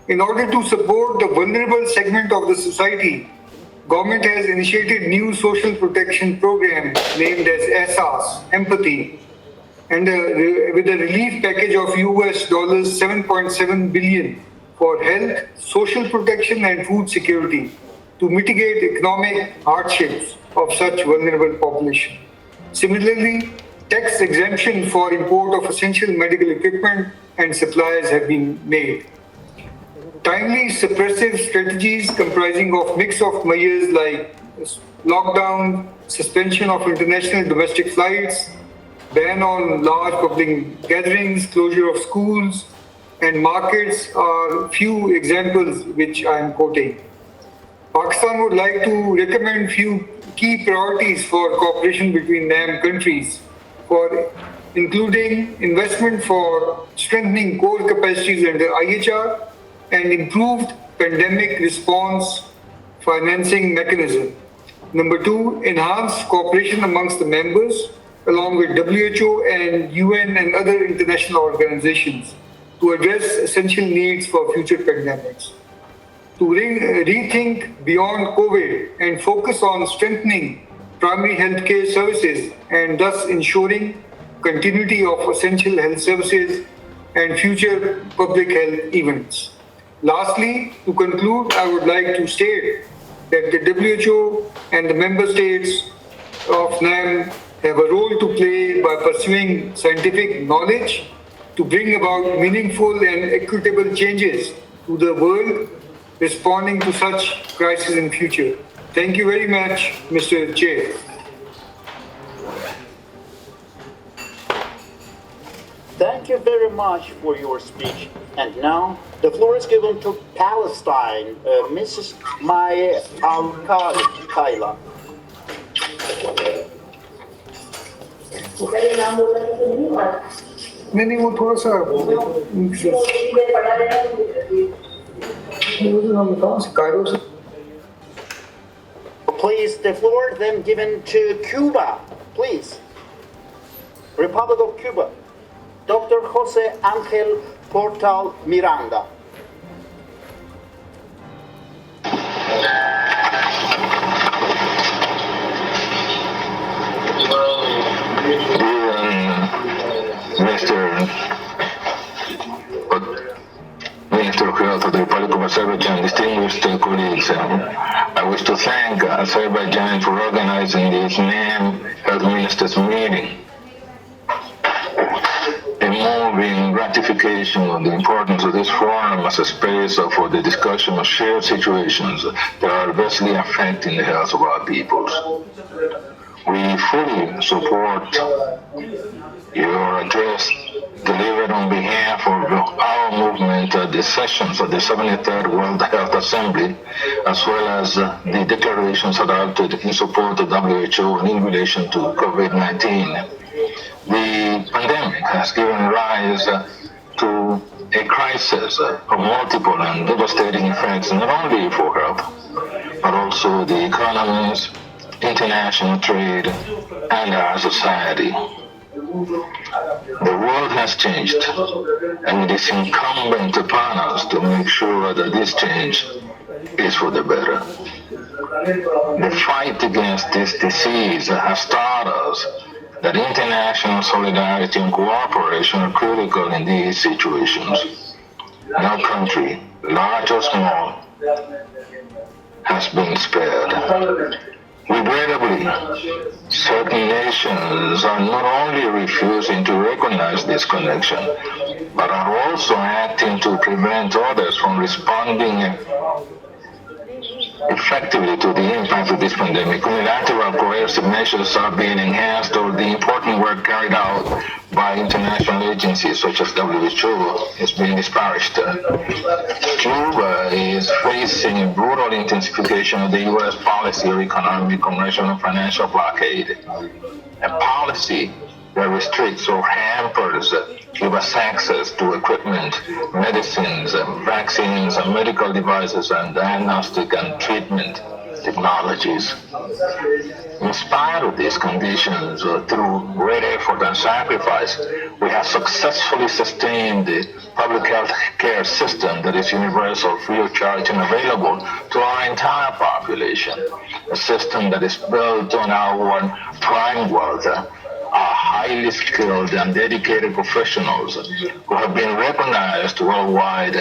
In order to support the vulnerable segment of the society, government has initiated new social protection program named as ESAS, Empathy, and with a relief package of US $7.7 billion for health, social protection and food security, to mitigate economic hardships of such vulnerable population. Similarly, tax exemption for import of essential medical equipment and supplies have been made. Timely suppressive strategies comprising of mix of measures like lockdown, suspension of international domestic flights, ban on large public gatherings, closure of schools and markets are few examples which I am quoting. Pakistan would like to recommend few key priorities for cooperation between NAM countries, for including investment for strengthening core capacities under IHR and improved pandemic response financing mechanism. Number two, enhanced cooperation amongst the members along with WHO and UN and other international organizations to address essential needs for future pandemics. To rethink beyond COVID and focus on strengthening primary healthcare services and thus ensuring continuity of essential health services and future public health events. Lastly, to conclude, I would like to state that the WHO and the member states of NAM have a role to play by pursuing scientific knowledge to bring about meaningful and equitable changes to the world responding to such crises in future. Thank you very much, Mr. Chair. Thank you very much for your speech. And now the floor is given to Palestine, Mrs. Maya Al-Kaila. नहीं वो थोड़ा सा Please, the floor then given to Cuba, please. Republic of Cuba, Dr. Jose Angel Portal Miranda. Minister of Health of the Republic of Azerbaijan, distinguished colleagues, I wish to thank Azerbaijan for organizing this NAM Health Ministers meeting, a moving ratification of the importance of this forum as a space for the discussion of shared situations that are adversely affecting the health of our peoples. We fully support your address delivered on behalf of our movement at the sessions of the 73rd World Health Assembly, as well as the declarations adopted in support of WHO in relation to COVID-19. The pandemic has given rise to a crisis of multiple and devastating effects, not only for health, but also the economies, international trade, and our society. The world has changed, and it is incumbent upon us to make sure that this change is for the better. The fight against this disease has taught us that international solidarity and cooperation are critical in these situations. No country, large or small, has been spared. Regrettably, certain nations are not only refusing to recognize this connection, but are also acting to prevent others from responding effectively to the impact of this pandemic. Unilateral coercive measures are being enhanced, or the important work carried out by international agencies such as WHO is being disparaged. Cuba is facing a brutal intensification of the U.S. policy of economic, commercial, and financial blockade, a policy that restricts or hampers Cuba's access to equipment, medicines, vaccines, and medical devices, and diagnostic and treatment technologies. In spite of these conditions, through great effort and sacrifice, we have successfully sustained the public health care system that is universal, free of charge, and available to our entire population. A system that is built on our prime wealth, are highly skilled and dedicated professionals who have been recognized worldwide,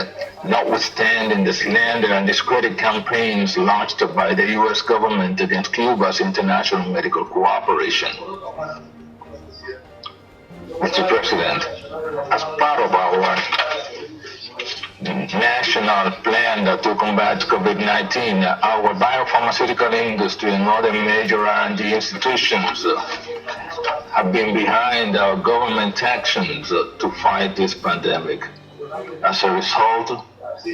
notwithstanding the slander and discredit campaigns launched by the U.S. government against Cuba's international medical cooperation. Mr. President, as part of our national plan to combat COVID-19, our biopharmaceutical industry and other major R&D institutions have been behind our government actions to fight this pandemic. As a result,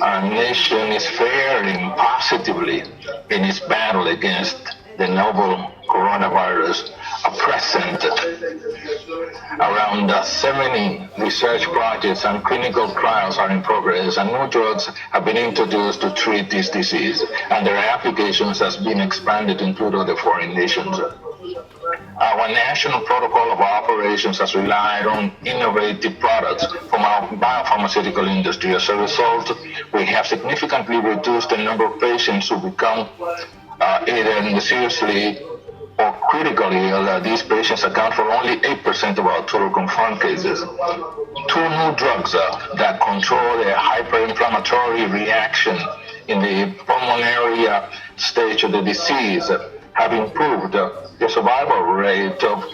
our nation is faring positively in its battle against the novel coronavirus. At present, around 70 research projects and clinical trials are in progress, and new drugs have been introduced to treat this disease, and their applications has been expanded to include other foreign nations. Our national protocol of operations has relied on innovative products from our biopharmaceutical industry. As a result, we have significantly reduced the number of patients who become either seriously or critically ill. These patients account for only 8% of our total confirmed cases. Two new drugs that control a hyperinflammatory reaction in the pulmonary stage of the disease have improved the survival rate of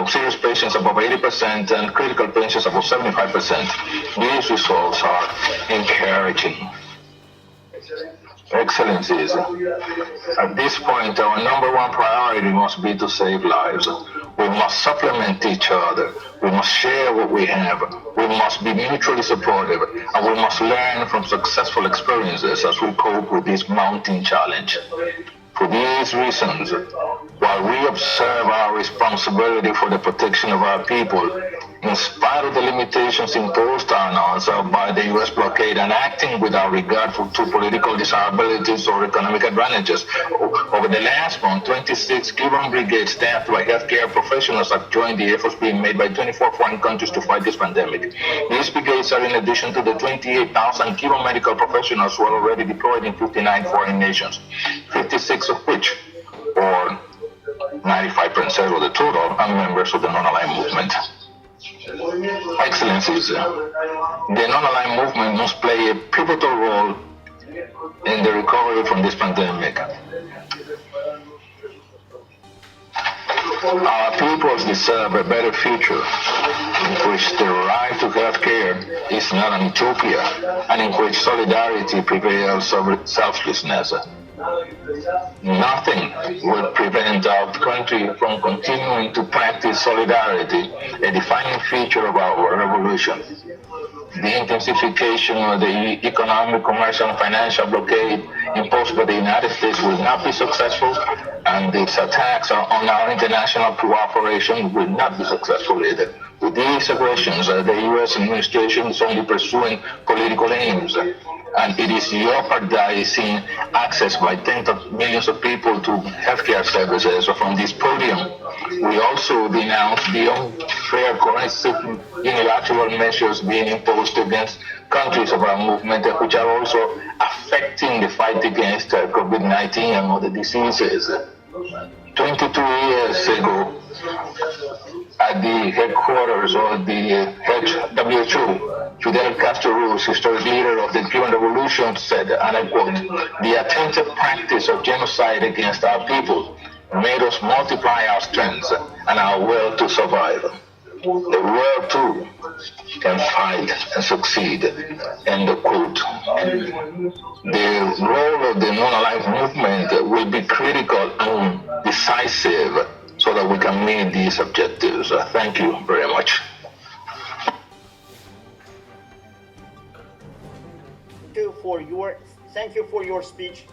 serious patients above 80% and critical patients above 75%. These results are encouraging. Excellencies, at this point, our number one priority must be to save lives. We must supplement each other. We must share what we have. We must be mutually supportive, and we must learn from successful experiences as we cope with this mounting challenge. For these reasons, while we observe our responsibility for the protection of our people, in spite of the limitations imposed on us by the U.S. blockade and acting without regard to political disabilities or economic advantages, over the last month, 26 Cuban brigades staffed by healthcare professionals have joined the efforts being made by 24 foreign countries to fight this pandemic. These brigades are in addition to the 28,000 Cuban medical professionals who are already deployed in 59 foreign nations, 56 of which, or 95% of the total, are members of the non-aligned movement. Excellencies, the non-aligned movement must play a pivotal role in the recovery from this pandemic. Our peoples deserve a better future in which the right to health care is not an utopia and in which solidarity prevails over selflessness. Nothing will prevent our country from continuing to practice solidarity, a defining feature of our revolution. The intensification of the economic, commercial, and financial blockade imposed by the United States will not be successful, and its attacks on our international cooperation will not be successful either. With these aggressions, the U.S. administration is only pursuing political aims, and it is jeopardizing access by tens of millions of people to healthcare services. From this podium, we also denounce the unfair, coercive, unilateral measures being imposed against countries of our movement, which are also affecting the fight against COVID-19 and other diseases. 22 years ago, at the headquarters of the WHO, Fidel Castro, historic leader of the Cuban Revolution, said, and I quote, "The attempted practice of genocide against our people made us multiply our strengths and our will to survive. The world, too, can fight and succeed." End of quote. The role of the non-aligned movement will be critical and decisive so that we can meet these objectives. Thank you very much. Thank you for your speech.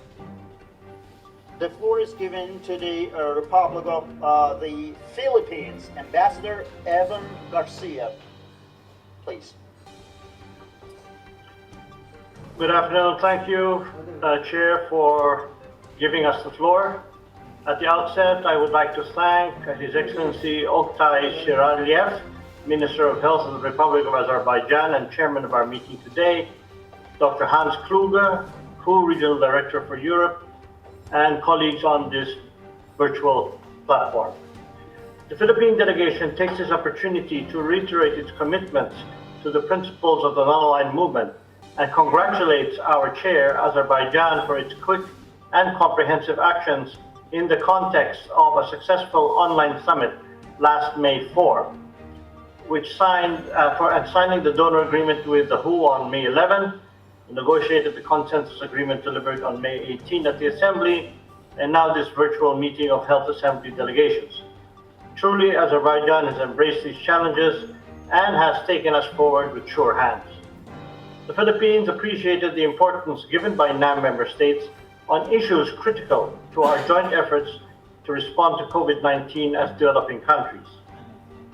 The floor is given to the Republic of the Philippines, Ambassador Evan Garcia. Please. Good afternoon. Thank you, Chair, for giving us the floor. At the outset, I would like to thank His Excellency Oktay Shiraliev, Minister of Health of the Republic of Azerbaijan and Chairman of our meeting today, Dr. Hans Kluge, Co-Regional Director for Europe, and colleagues on this virtual platform. The Philippine delegation takes this opportunity to reiterate its commitments to the principles of the non-aligned movement and congratulates our chair, Azerbaijan, for its quick and comprehensive actions in the context of a successful online summit last May 4, which signing the donor agreement with the WHO on May 11, negotiated the consensus agreement delivered on May 18 at the Assembly, and now this virtual meeting of Health Assembly delegations. Truly, Azerbaijan has embraced these challenges and has taken us forward with sure hands. The Philippines appreciated the importance given by NAM member states on issues critical to our joint efforts to respond to COVID-19 as developing countries.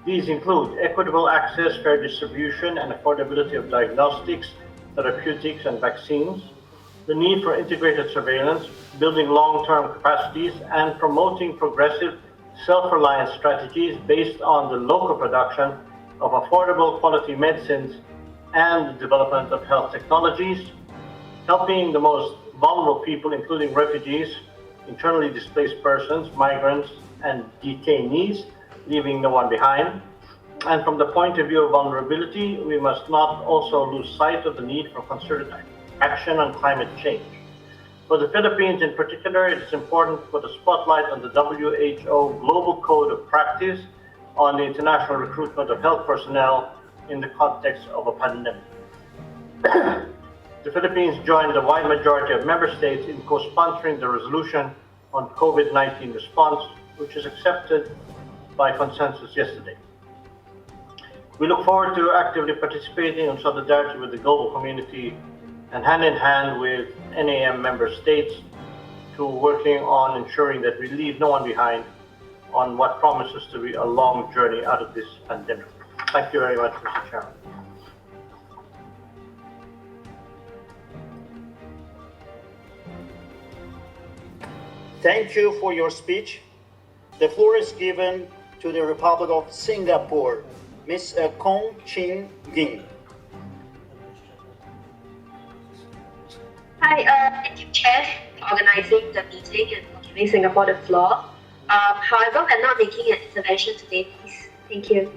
These include equitable access, fair distribution, and affordability of diagnostics, therapeutics, and vaccines, the need for integrated surveillance, building long-term capacities, and promoting progressive self-reliance strategies based on the local production of affordable quality medicines and the development of health technologies, helping the most vulnerable people, including refugees, internally displaced persons, migrants, and detainees, leaving no one behind. And from the point of view of vulnerability, we must not also lose sight of the need for concerted action on climate change. For the Philippines in particular, it is important to put a spotlight on the WHO Global Code of Practice on the international recruitment of health personnel in the context of a pandemic. The Philippines joined the wide majority of member states in co-sponsoring the resolution on COVID-19 response, which is accepted by consensus yesterday. We look forward to actively participating in solidarity with the global community and hand in hand with NAM member states to working on ensuring that we leave no one behind on what promises to be a long journey out of this pandemic. Thank you very much, Mr. Chairman. Thank you for your speech. The floor is given to the Republic of Singapore, Ms. Kong Chin Ging. Hi, thank you, Chair, for organizing the meeting and for giving Singapore the floor. However, we're not making an intervention today, please. Thank you.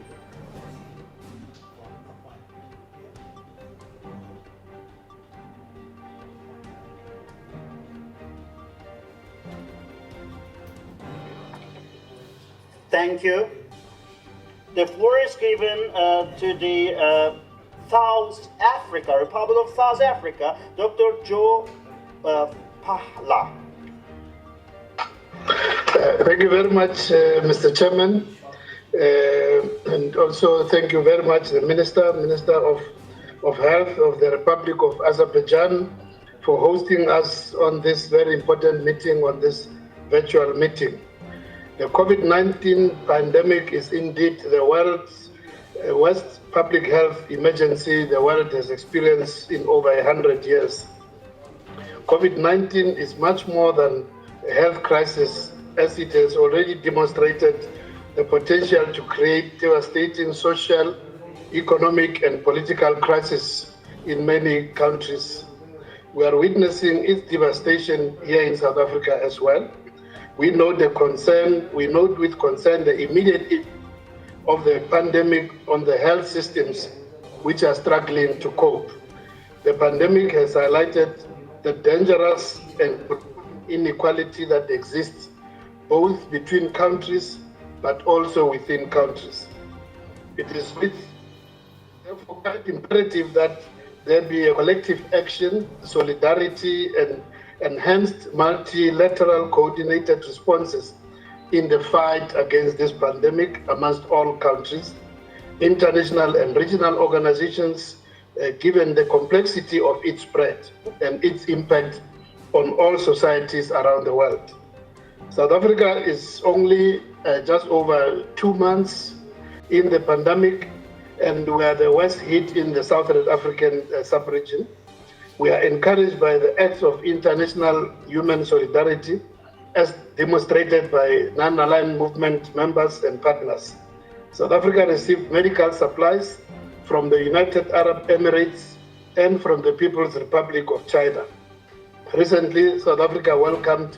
Thank you. The floor is given to the South Africa, Republic of South Africa, Dr. Joe Pahla. Thank you very much, Mr. Chairman. And also thank you very much, the Minister of Health of the Republic of Azerbaijan, for hosting us on this very important meeting, on this virtual meeting. The COVID-19 pandemic is indeed the world's worst public health emergency the world has experienced in over 100 years. COVID-19 is much more than a health crisis, as it has already demonstrated the potential to create devastating social, economic, and political crises in many countries. We are witnessing its devastation here in South Africa as well. We note with concern the immediate impact of the pandemic on the health systems which are struggling to cope. The pandemic has highlighted the dangerous and inequality that exists both between countries but also within countries. It is therefore quite imperative that there be a collective action, solidarity, and enhanced multilateral coordinated responses in the fight against this pandemic amongst all countries, international and regional organizations, given the complexity of its spread and its impact on all societies around the world. South Africa is only just over 2 months in the pandemic, and we are the worst hit in the Southern African sub-region. We are encouraged by the acts of international human solidarity as demonstrated by non-aligned movement members and partners. South Africa received medical supplies from the United Arab Emirates and from the People's Republic of China. Recently, South Africa welcomed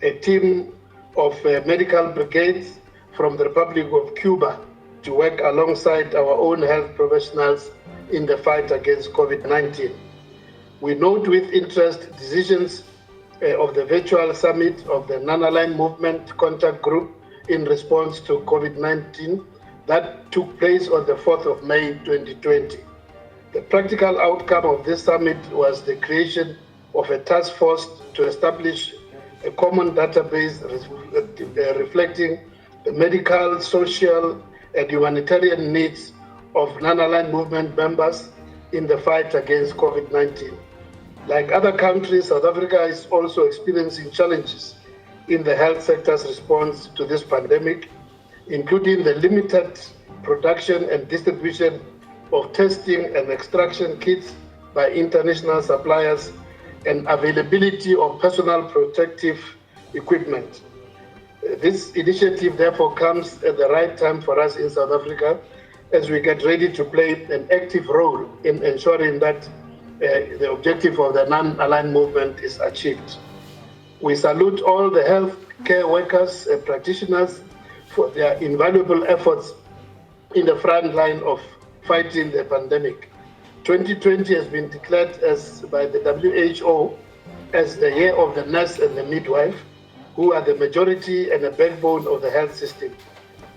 a team of medical brigades from the Republic of Cuba to work alongside our own health professionals in the fight against COVID-19. We note with interest decisions of the virtual summit of the Non-Aligned Movement Contact Group in response to COVID-19 that took place on the 4th of May 2020. The practical outcome of this summit was the creation of a task force to establish a common database reflecting the medical, social, and humanitarian needs of non-aligned movement members in the fight against COVID-19. Like other countries, South Africa is also experiencing challenges in the health sector's response to this pandemic, including the limited production and distribution of testing and extraction kits by international suppliers and availability of personal protective equipment. This initiative therefore comes at the right time for us in South Africa as we get ready to play an active role in ensuring that the objective of the non-aligned movement is achieved. We salute all the healthcare workers and practitioners for their invaluable efforts in the front line of fighting the pandemic. 2020 has been declared by the WHO as the year of the nurse and the midwife, who are the majority and the backbone of the health system.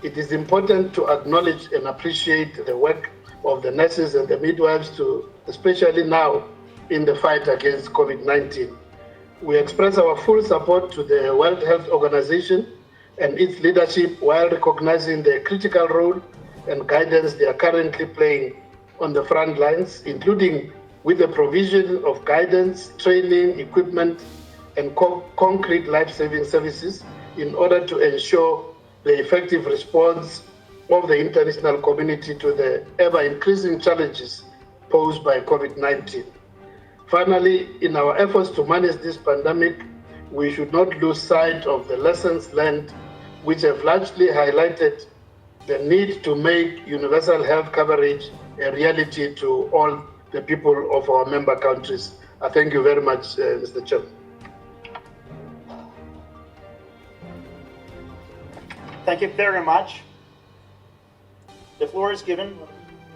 It is important to acknowledge and appreciate the work of the nurses and the midwives, especially now in the fight against COVID-19. We express our full support to the World Health Organization and its leadership while recognizing the critical role and guidance they are currently playing on the front lines, including with the provision of guidance, training, equipment, and concrete life-saving services in order to ensure the effective response of the international community to the ever-increasing challenges posed by COVID-19. Finally, in our efforts to manage this pandemic, we should not lose sight of the lessons learned, which have largely highlighted the need to make universal health coverage a reality to all the people of our member countries. I thank you very much, Mr. Chairman. Thank you very much. The floor is given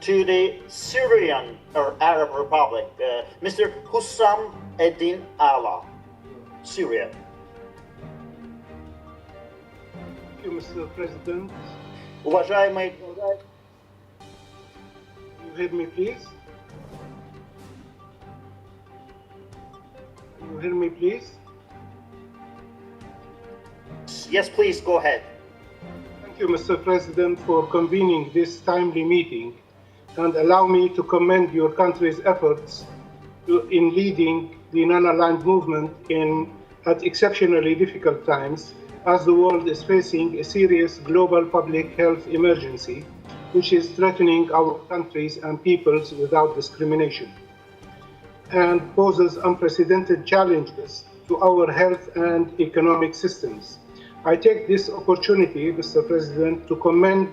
to the Syrian or Arab Republic, Mr. Hussam Eddin Ala, Syria. Thank you, Mr. President. Уважаемый, you hear me, please? You hear me, please? Yes, please, go ahead. Thank you, Mr. President, for convening this timely meeting, and allow me to commend your country's efforts in leading the non-aligned movement at exceptionally difficult times, as the world is facing a serious global public health emergency, which is threatening our countries and peoples without discrimination, and poses unprecedented challenges to our health and economic systems. I take this opportunity, Mr. President, to commend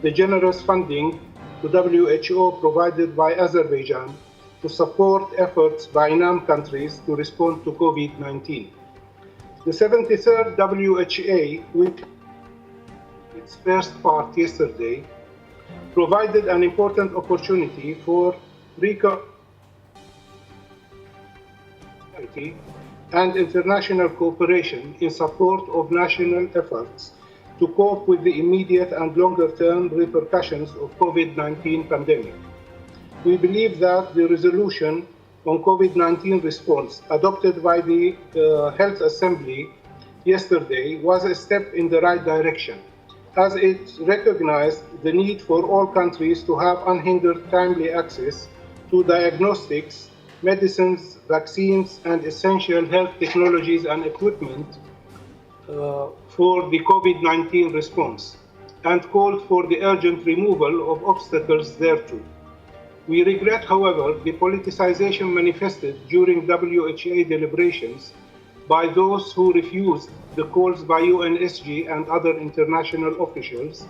the generous funding to WHO provided by Azerbaijan to support efforts by NAM countries to respond to COVID-19. The 73rd WHA, which its first part yesterday, provided an important opportunity for and international cooperation in support of national efforts to cope with the immediate and longer-term repercussions of COVID-19 pandemic. We believe that the resolution on COVID-19 response adopted by the Health Assembly yesterday was a step in the right direction, as it recognized the need for all countries to have unhindered timely access to diagnostics, medicines, vaccines, and essential health technologies and equipment for the COVID-19 response, and called for the urgent removal of obstacles thereto. We regret, however, the politicization manifested during WHA deliberations by those who refused the calls by UNSG and other international officials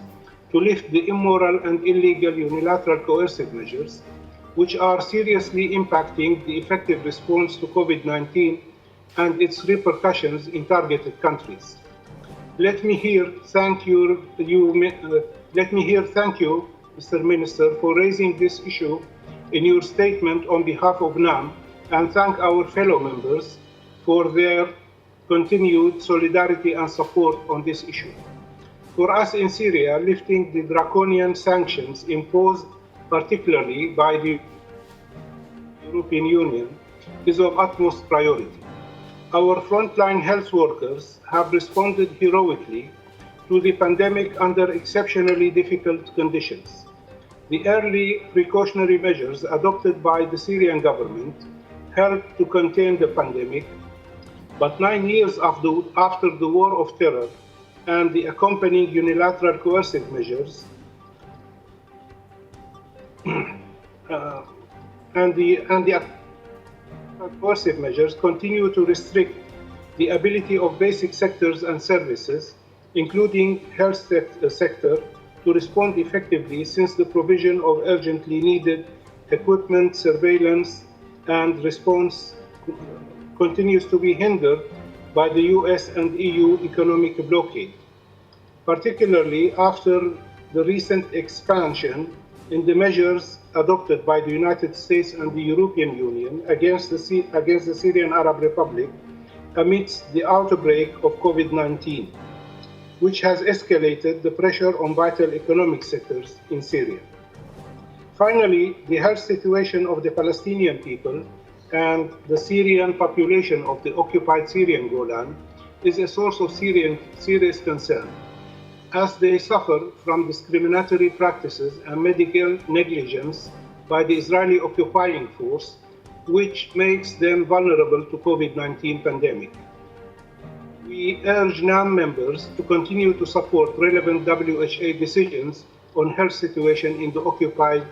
to lift the immoral and illegal unilateral coercive measures, which are seriously impacting the effective response to COVID-19 and its repercussions in targeted countries. Let me here thank you, Mr. Minister, for raising this issue in your statement on behalf of NAM, and thank our fellow members for their continued solidarity and support on this issue. For us in Syria, lifting the draconian sanctions imposed particularly by the European Union is of utmost priority. Our frontline health workers have responded heroically to the pandemic under exceptionally difficult conditions. The early precautionary measures adopted by the Syrian government helped to contain the pandemic, but 9 years after the war of terror and the accompanying unilateral coercive measures, and the coercive measures continue to restrict the ability of basic sectors and services, including health sector, to respond effectively, since the provision of urgently needed equipment, surveillance, and response continues to be hindered by the US and EU economic blockade, particularly after the recent expansion in the measures adopted by the United States and the European Union against the Syrian Arab Republic amidst the outbreak of COVID-19, which has escalated the pressure on vital economic sectors in Syria. Finally, the health situation of the Palestinian people and the Syrian population of the occupied Syrian Golan is a source of serious concern, as they suffer from discriminatory practices and medical negligence by the Israeli occupying force, which makes them vulnerable to COVID-19 pandemic. We urge NAM members to continue to support relevant WHO decisions on health situation in the occupied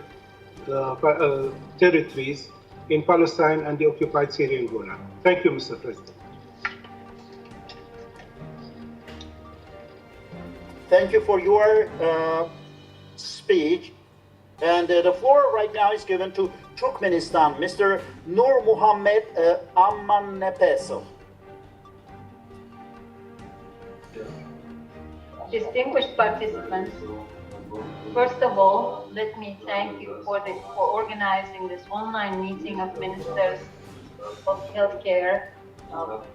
territories in Palestine and the occupied Syrian Golan. Thank you, Mr. President. Thank you for your speech. And the floor right now is given to Turkmenistan, Mr. Nur Muhammed Ammanepesov. Distinguished participants, first of all, let me thank you for organizing this online meeting of ministers of healthcare,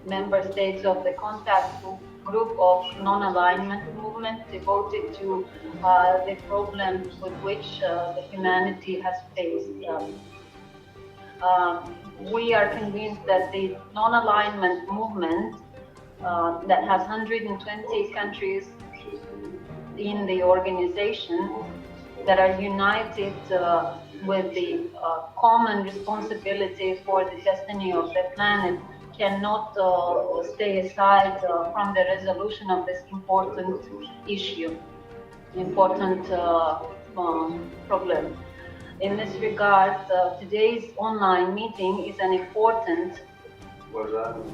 member states of the contact group of non-alignment movement devoted to the problems with which the humanity has faced. We are convinced that the non-alignment movement that has 120 countries in the organization that are united with the common responsibility for the destiny of the planet cannot stay aside from the resolution of this important issue, important problem. In this regard, today's online meeting is an important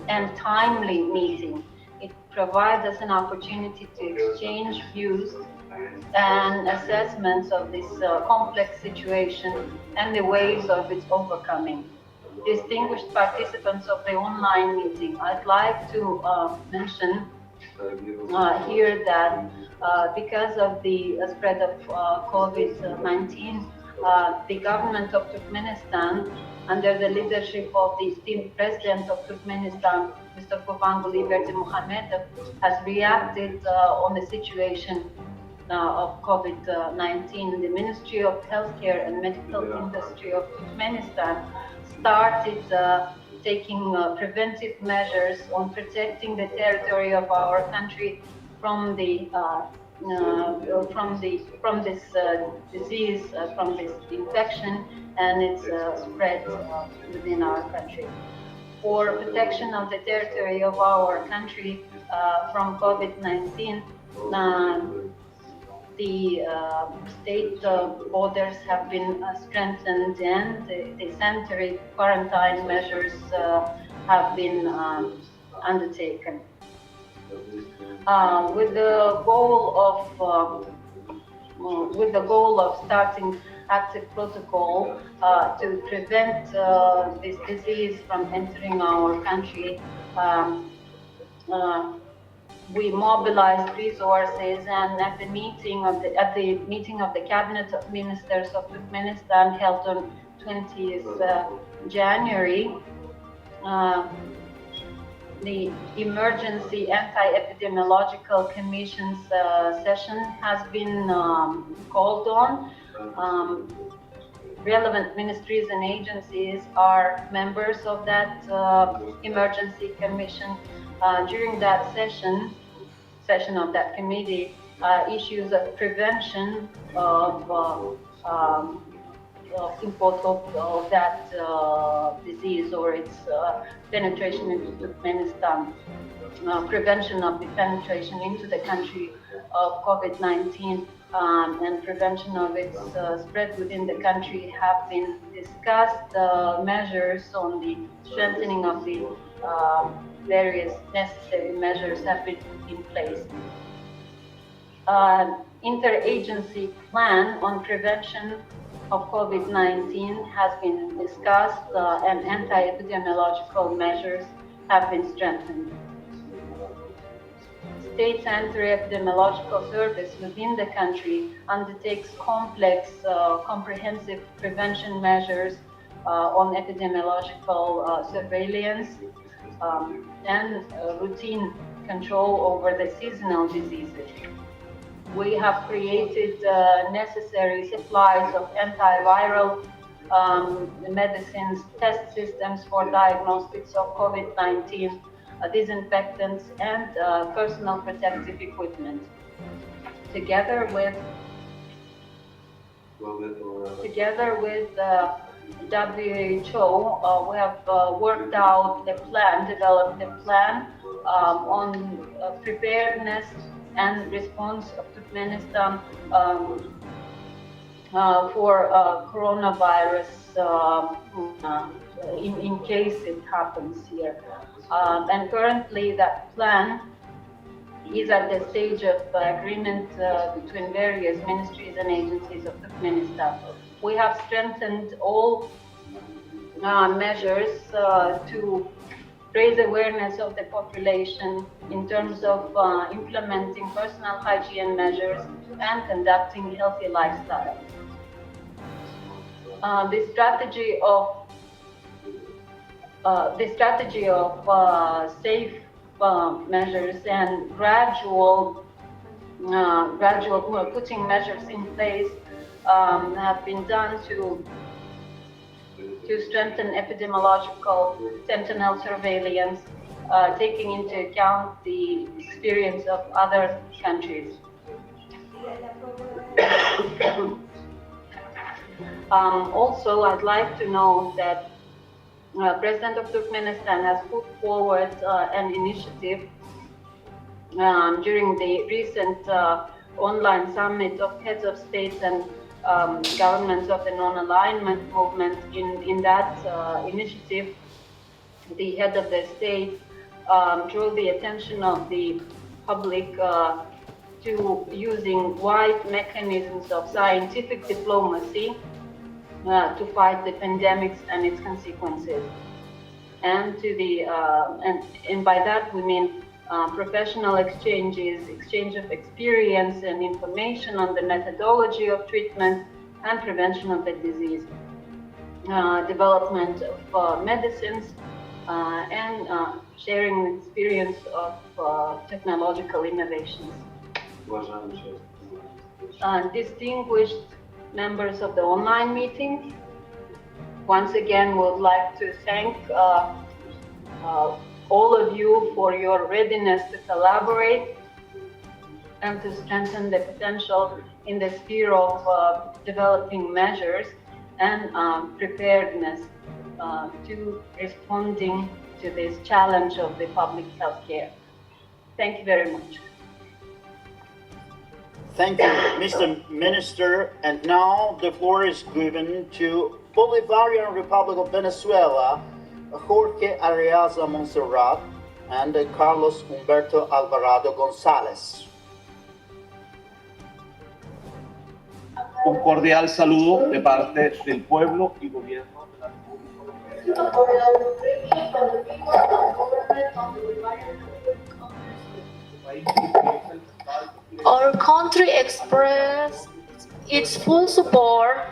and timely meeting. It provides us an opportunity to exchange views and assessments of this complex situation and the ways of its overcoming. Distinguished participants of the online meeting, I'd like to mention here that because of the spread of COVID-19, the government of Turkmenistan, under the leadership of the esteemed president of Turkmenistan, Mr. Gurbanguly Berdimuhamedov, has reacted on the situation of COVID-19. The Ministry of Healthcare and Medical Industry of Turkmenistan started taking preventive measures on protecting the territory of our country from the from this disease, from this infection and its spread within our country. For protection of the territory of our country from COVID-19, the state borders have been strengthened and the sanitary quarantine measures have been undertaken. With the goal of starting active protocol to prevent this disease from entering our country, we mobilized resources, and at the meeting of the Cabinet of Ministers of Turkmenistan held on 20th January, the Emergency Anti-Epidemiological Commission's session has been called on. Relevant ministries and agencies are members of that emergency commission. During that session of that committee, issues of prevention of import of that disease or its penetration into Turkmenistan, prevention of the penetration into the country of COVID-19 and prevention of its spread within the country have been discussed. Measures on the strengthening of the various necessary measures have been put in place. Interagency plan on prevention of COVID-19 has been discussed and anti-epidemiological measures have been strengthened. State Anti-Epidemiological Service within the country undertakes complex, comprehensive prevention measures on epidemiological surveillance and routine control over the seasonal diseases. We have created necessary supplies of antiviral medicines, test systems for diagnostics of COVID-19, disinfectants, and personal protective equipment. Together with WHO, we have worked out the plan, developed a plan on preparedness and response of Turkmenistan for coronavirus in case it happens here. And currently that plan is at the stage of agreement between various ministries and agencies of Turkmenistan. We have strengthened all measures to raise awareness of the population in terms of implementing personal hygiene measures and conducting healthy lifestyle. The strategy of safe measures and gradual putting measures in place have been done to strengthen epidemiological sentinel surveillance, taking into account the experience of other countries. Also, I'd like to note that President of Turkmenistan has put forward an initiative during the recent online summit of heads of states and governments of the non-alignment movement. In that initiative, the head of the state drew the attention of the public to using wide mechanisms of scientific diplomacy to fight the pandemics and its consequences. And to the and by that we mean professional exchanges, exchange of experience and information on the methodology of treatment and prevention of the disease, development of medicines, and sharing experience of technological innovations. Distinguished members of the online meeting, once again would like to thank all of you for your readiness to collaborate and to strengthen the potential in the sphere of developing measures and preparedness to responding to this challenge of the public health care. Thank you very much. Thank you, Mr. Minister. And now the floor is given to Bolivarian Republic of Venezuela, Jorge Arriaza Montserrat and Carlos Humberto Alvarado González. Un cordial saludo de parte del pueblo y gobierno de la República. Our country expressed its full support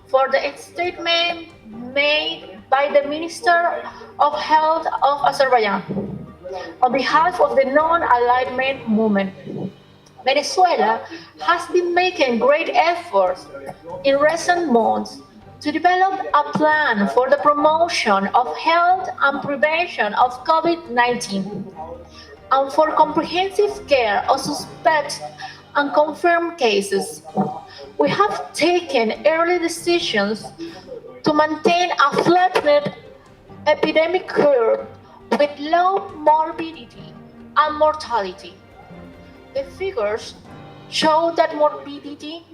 for the statement made by the Minister of Health of Azerbaijan on behalf of the non-alignment movement. Venezuela has been making great efforts in recent months to develop a plan for the promotion of health and prevention of COVID-19 and for comprehensive care of suspects and confirmed cases. We have taken early decisions to maintain a flattened epidemic curve with low morbidity and mortality. The figures show that morbidity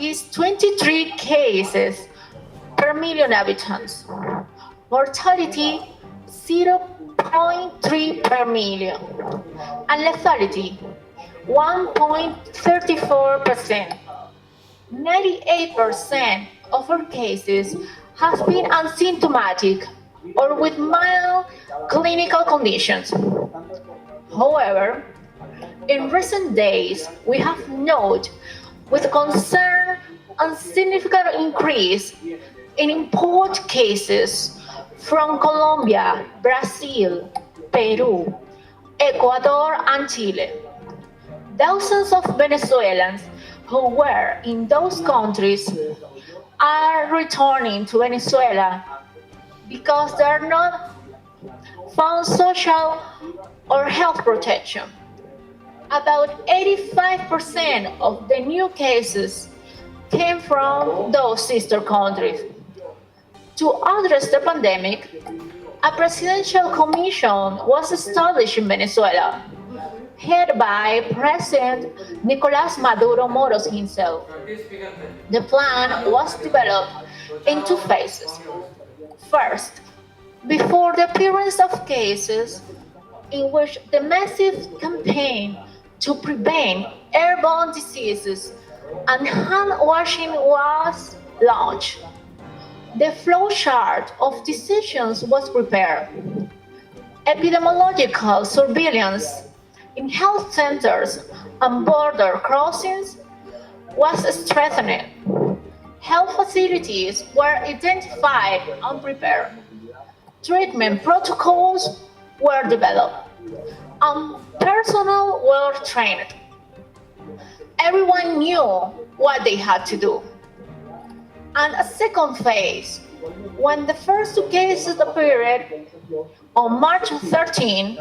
is 23 cases per million inhabitants, mortality 0.3 per million, and lethality 1.34%. 98% of our cases have been asymptomatic or with mild clinical conditions. However, in recent days, we have noted with concern a significant increase in import cases from Colombia, Brazil, Peru, Ecuador, and Chile. Thousands of Venezuelans who were in those countries are returning to Venezuela because they are not found social or health protection. About 85% of the new cases came from those sister countries. To address the pandemic, a presidential commission was established in Venezuela, headed by President Nicolás Maduro Moros himself. The plan was developed in two phases. First, before the appearance of cases, in which the massive campaign to prevent airborne diseases and hand washing was launched. The flowchart of decisions was prepared. Epidemiological surveillance in health centers and border crossings was strengthened. Health facilities were identified and prepared. Treatment protocols were developed, and personnel were trained. Everyone knew what they had to do. And a second phase, when the first two cases appeared on March 13,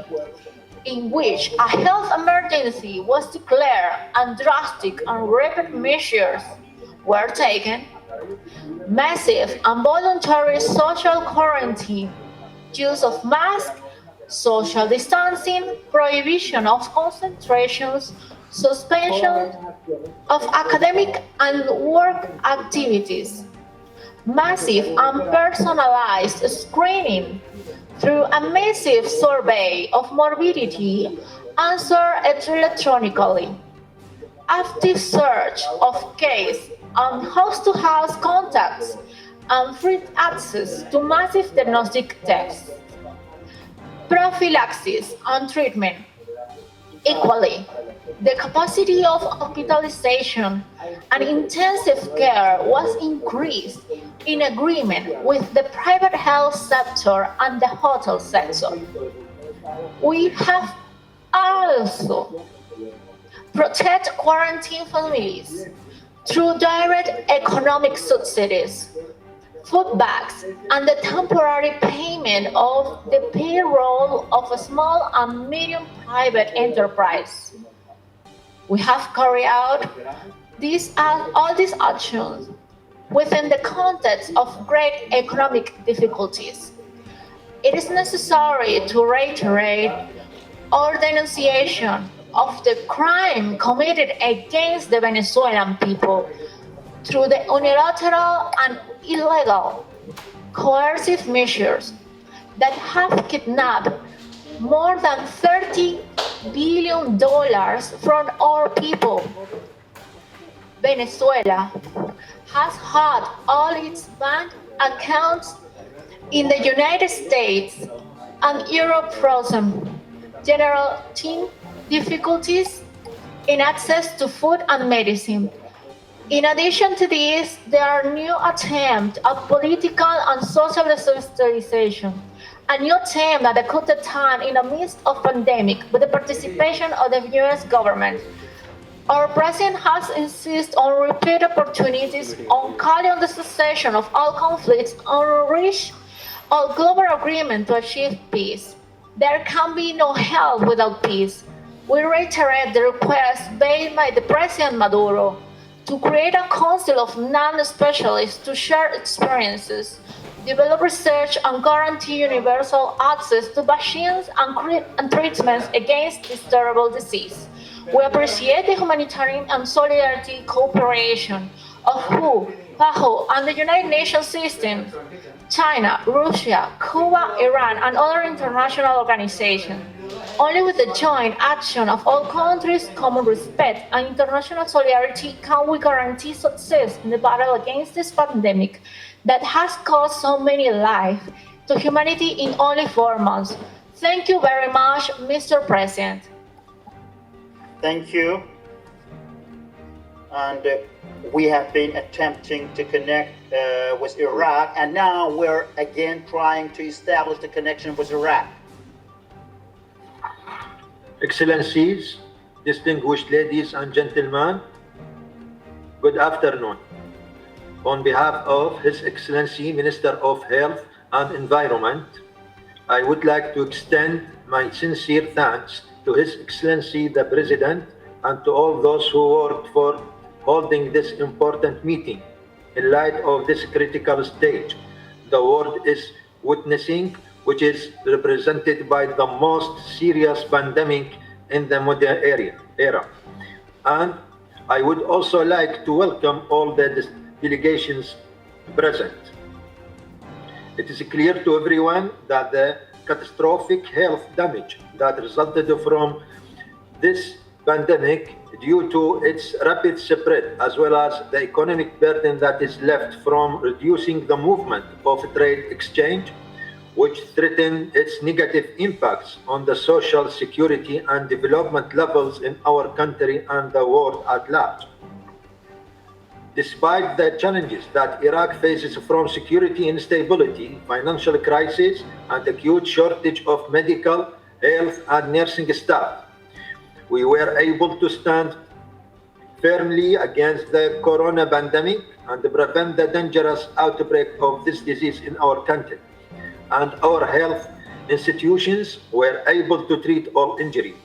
in which a health emergency was declared and drastic and rapid measures were taken, massive and voluntary social quarantine, use of masks, social distancing, prohibition of concentrations, suspension of academic and work activities, massive and personalized screening through a massive survey of morbidity answered electronically, active search of case and house-to-house contacts, and free access to massive diagnostic tests, prophylaxis and treatment. Equally, the capacity of hospitalization and intensive care was increased in agreement with the private health sector and the hotel sector. We have also protected quarantine families through direct economic subsidies, food bags, and the temporary payment of the payroll of a small and medium private enterprise. We have carried out all these actions within the context of great economic difficulties. It is necessary to reiterate our denunciation of the crime committed against the Venezuelan people through the unilateral and illegal coercive measures that have kidnapped more than $30 billion from our people. Venezuela has had all its bank accounts in the United States and Europe frozen. General Tim difficulties in access to food and medicine. In addition to this, there are new attempts at political and social desestabilization, a new attempt at a coup d'etat in the midst of pandemic with the participation of the US government. Our president has insisted on repeated opportunities on calling the cessation of all conflicts and reach a global agreement to achieve peace. There can be no health without peace. We reiterate the request made by the President Maduro to create a council of non-specialists to share experiences, develop research, and guarantee universal access to vaccines and treatments against this terrible disease. We appreciate the humanitarian and solidarity cooperation of WHO, FAO, and the United Nations system, China, Russia, Cuba, Iran, and other international organizations. Only with the joint action of all countries, common respect, and international solidarity can we guarantee success in the battle against this pandemic that has cost so many lives to humanity in only 4 months. Thank you very much, Mr. President. Thank you. And we have been attempting to connect with Iraq, and now we're again trying to establish the connection with Iraq. Excellencies, distinguished ladies and gentlemen, good afternoon. On behalf of His Excellency Minister of Health and Environment, I would like to extend my sincere thanks to His Excellency the President and to all those who worked for holding this important meeting. In light of this critical stage the world is witnessing, which is represented by the most serious pandemic in the modern era. And I would also like to welcome all the delegations present. It is clear to everyone that the catastrophic health damage that resulted from this pandemic due to its rapid spread, as well as the economic burden that is left from reducing the movement of trade exchange, which threaten its negative impacts on the social security and development levels in our country and the world at large. Despite the challenges that Iraq faces from security instability, financial crisis, and acute shortage of medical, health, and nursing staff, we were able to stand firmly against the corona pandemic and prevent the dangerous outbreak of this disease in our country. And our health institutions were able to treat all injuries.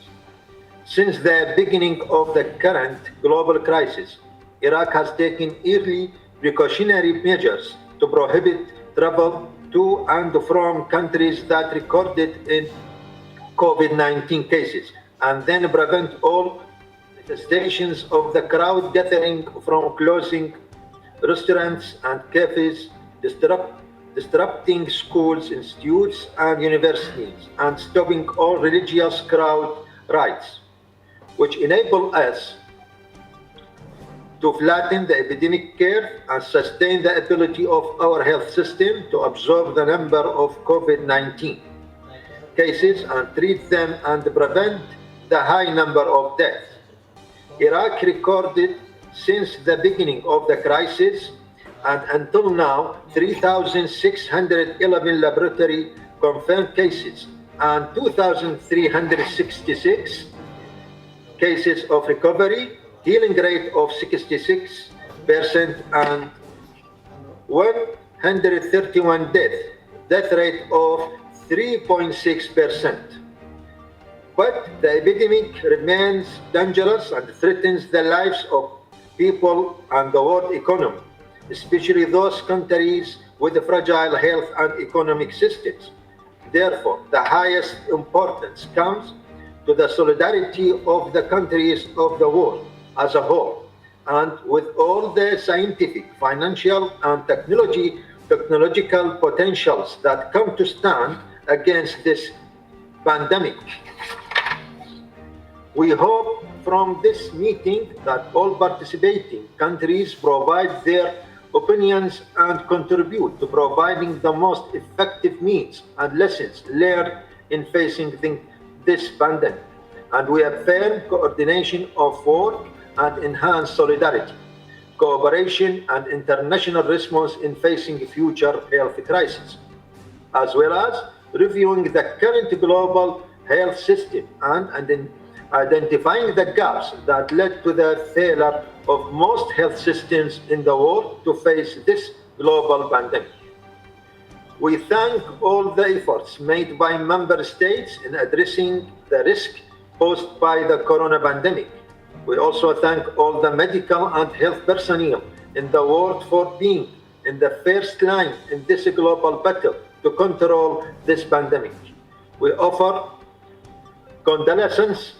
Since the beginning of the current global crisis, Iraq has taken early precautionary measures to prohibit travel to and from countries that recorded in COVID-19 cases, and then prevent all manifestations of the crowd gathering from closing restaurants and cafes, disrupting schools, institutes, and universities, and stopping all religious crowd rights, which enable us to flatten the epidemic curve and sustain the ability of our health system to absorb the number of COVID-19 cases and treat them and prevent the high number of deaths. Iraq recorded since the beginning of the crisis and until now 3,611 laboratory confirmed cases and 2,366 cases of recovery, healing rate of 66%, and 131 death rate of 3.6%. But the epidemic remains dangerous and threatens the lives of people and the world economy, especially those countries with fragile health and economic systems. Therefore, the highest importance comes to the solidarity of the countries of the world as a whole, and with all the scientific, financial, and technological potentials that come to stand against this pandemic. We hope from this meeting that all participating countries provide their opinions and contribute to providing the most effective means and lessons learned in facing this pandemic, and we affirm coordination of work and enhance solidarity, cooperation, and international response in facing future health crises, as well as reviewing the current global health system and identifying the gaps that led to the failure of most health systems in the world to face this global pandemic. We thank all the efforts made by member states in addressing the risk posed by the corona pandemic. We also thank all the medical and health personnel in the world for being in the first line in this global battle to control this pandemic. We offer condolences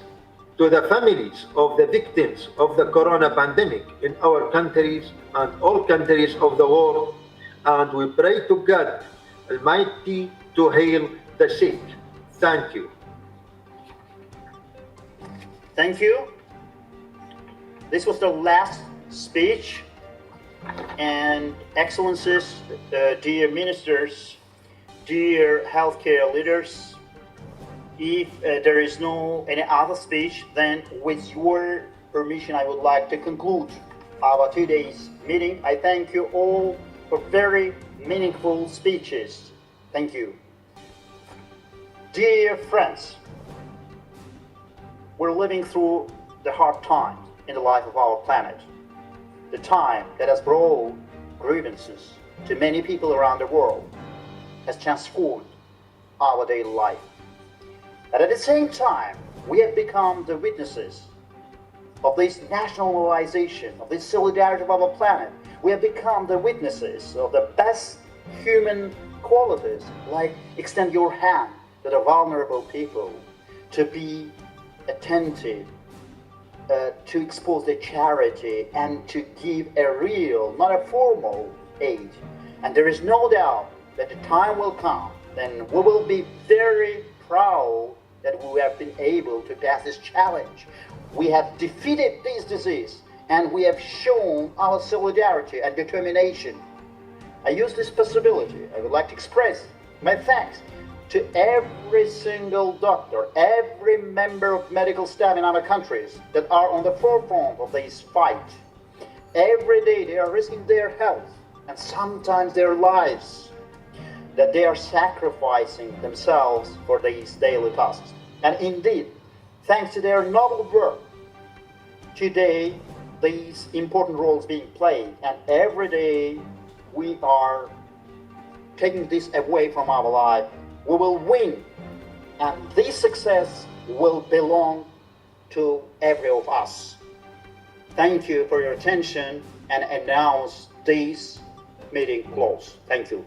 to the families of the victims of the corona pandemic in our countries and all countries of the world, and we pray to God Almighty to heal the sick. Thank you. Thank you. This was the last speech. And Excellencies, dear ministers, dear healthcare leaders, if there is no any other speech, then with your permission, I would like to conclude our today's meeting. I thank you all for very meaningful speeches. Thank you. Dear friends, we're living through the hard times in the life of our planet. The time that has brought grievances to many people around the world has transformed our daily life. And at the same time, we have become the witnesses of this national mobilization, of this solidarity of our planet. We have become the witnesses of the best human qualities, like extend your hand to the vulnerable people, to be attentive, to expose their charity, and to give a real, not a formal aid. And there is no doubt that the time will come, then we will be very proud that we have been able to pass this challenge. We have defeated this disease, and we have shown our solidarity and determination. I use this possibility. I would like to express my thanks to every single doctor, every member of medical staff in our countries that are on the forefront of this fight. Every day they are risking their health and sometimes their lives, that they are sacrificing themselves for these daily tasks. And indeed, thanks to their noble work, today these important roles being played, and every day we are taking this away from our life, we will win, and this success will belong to every of us. Thank you for your attention, and announce this meeting closed. Thank you.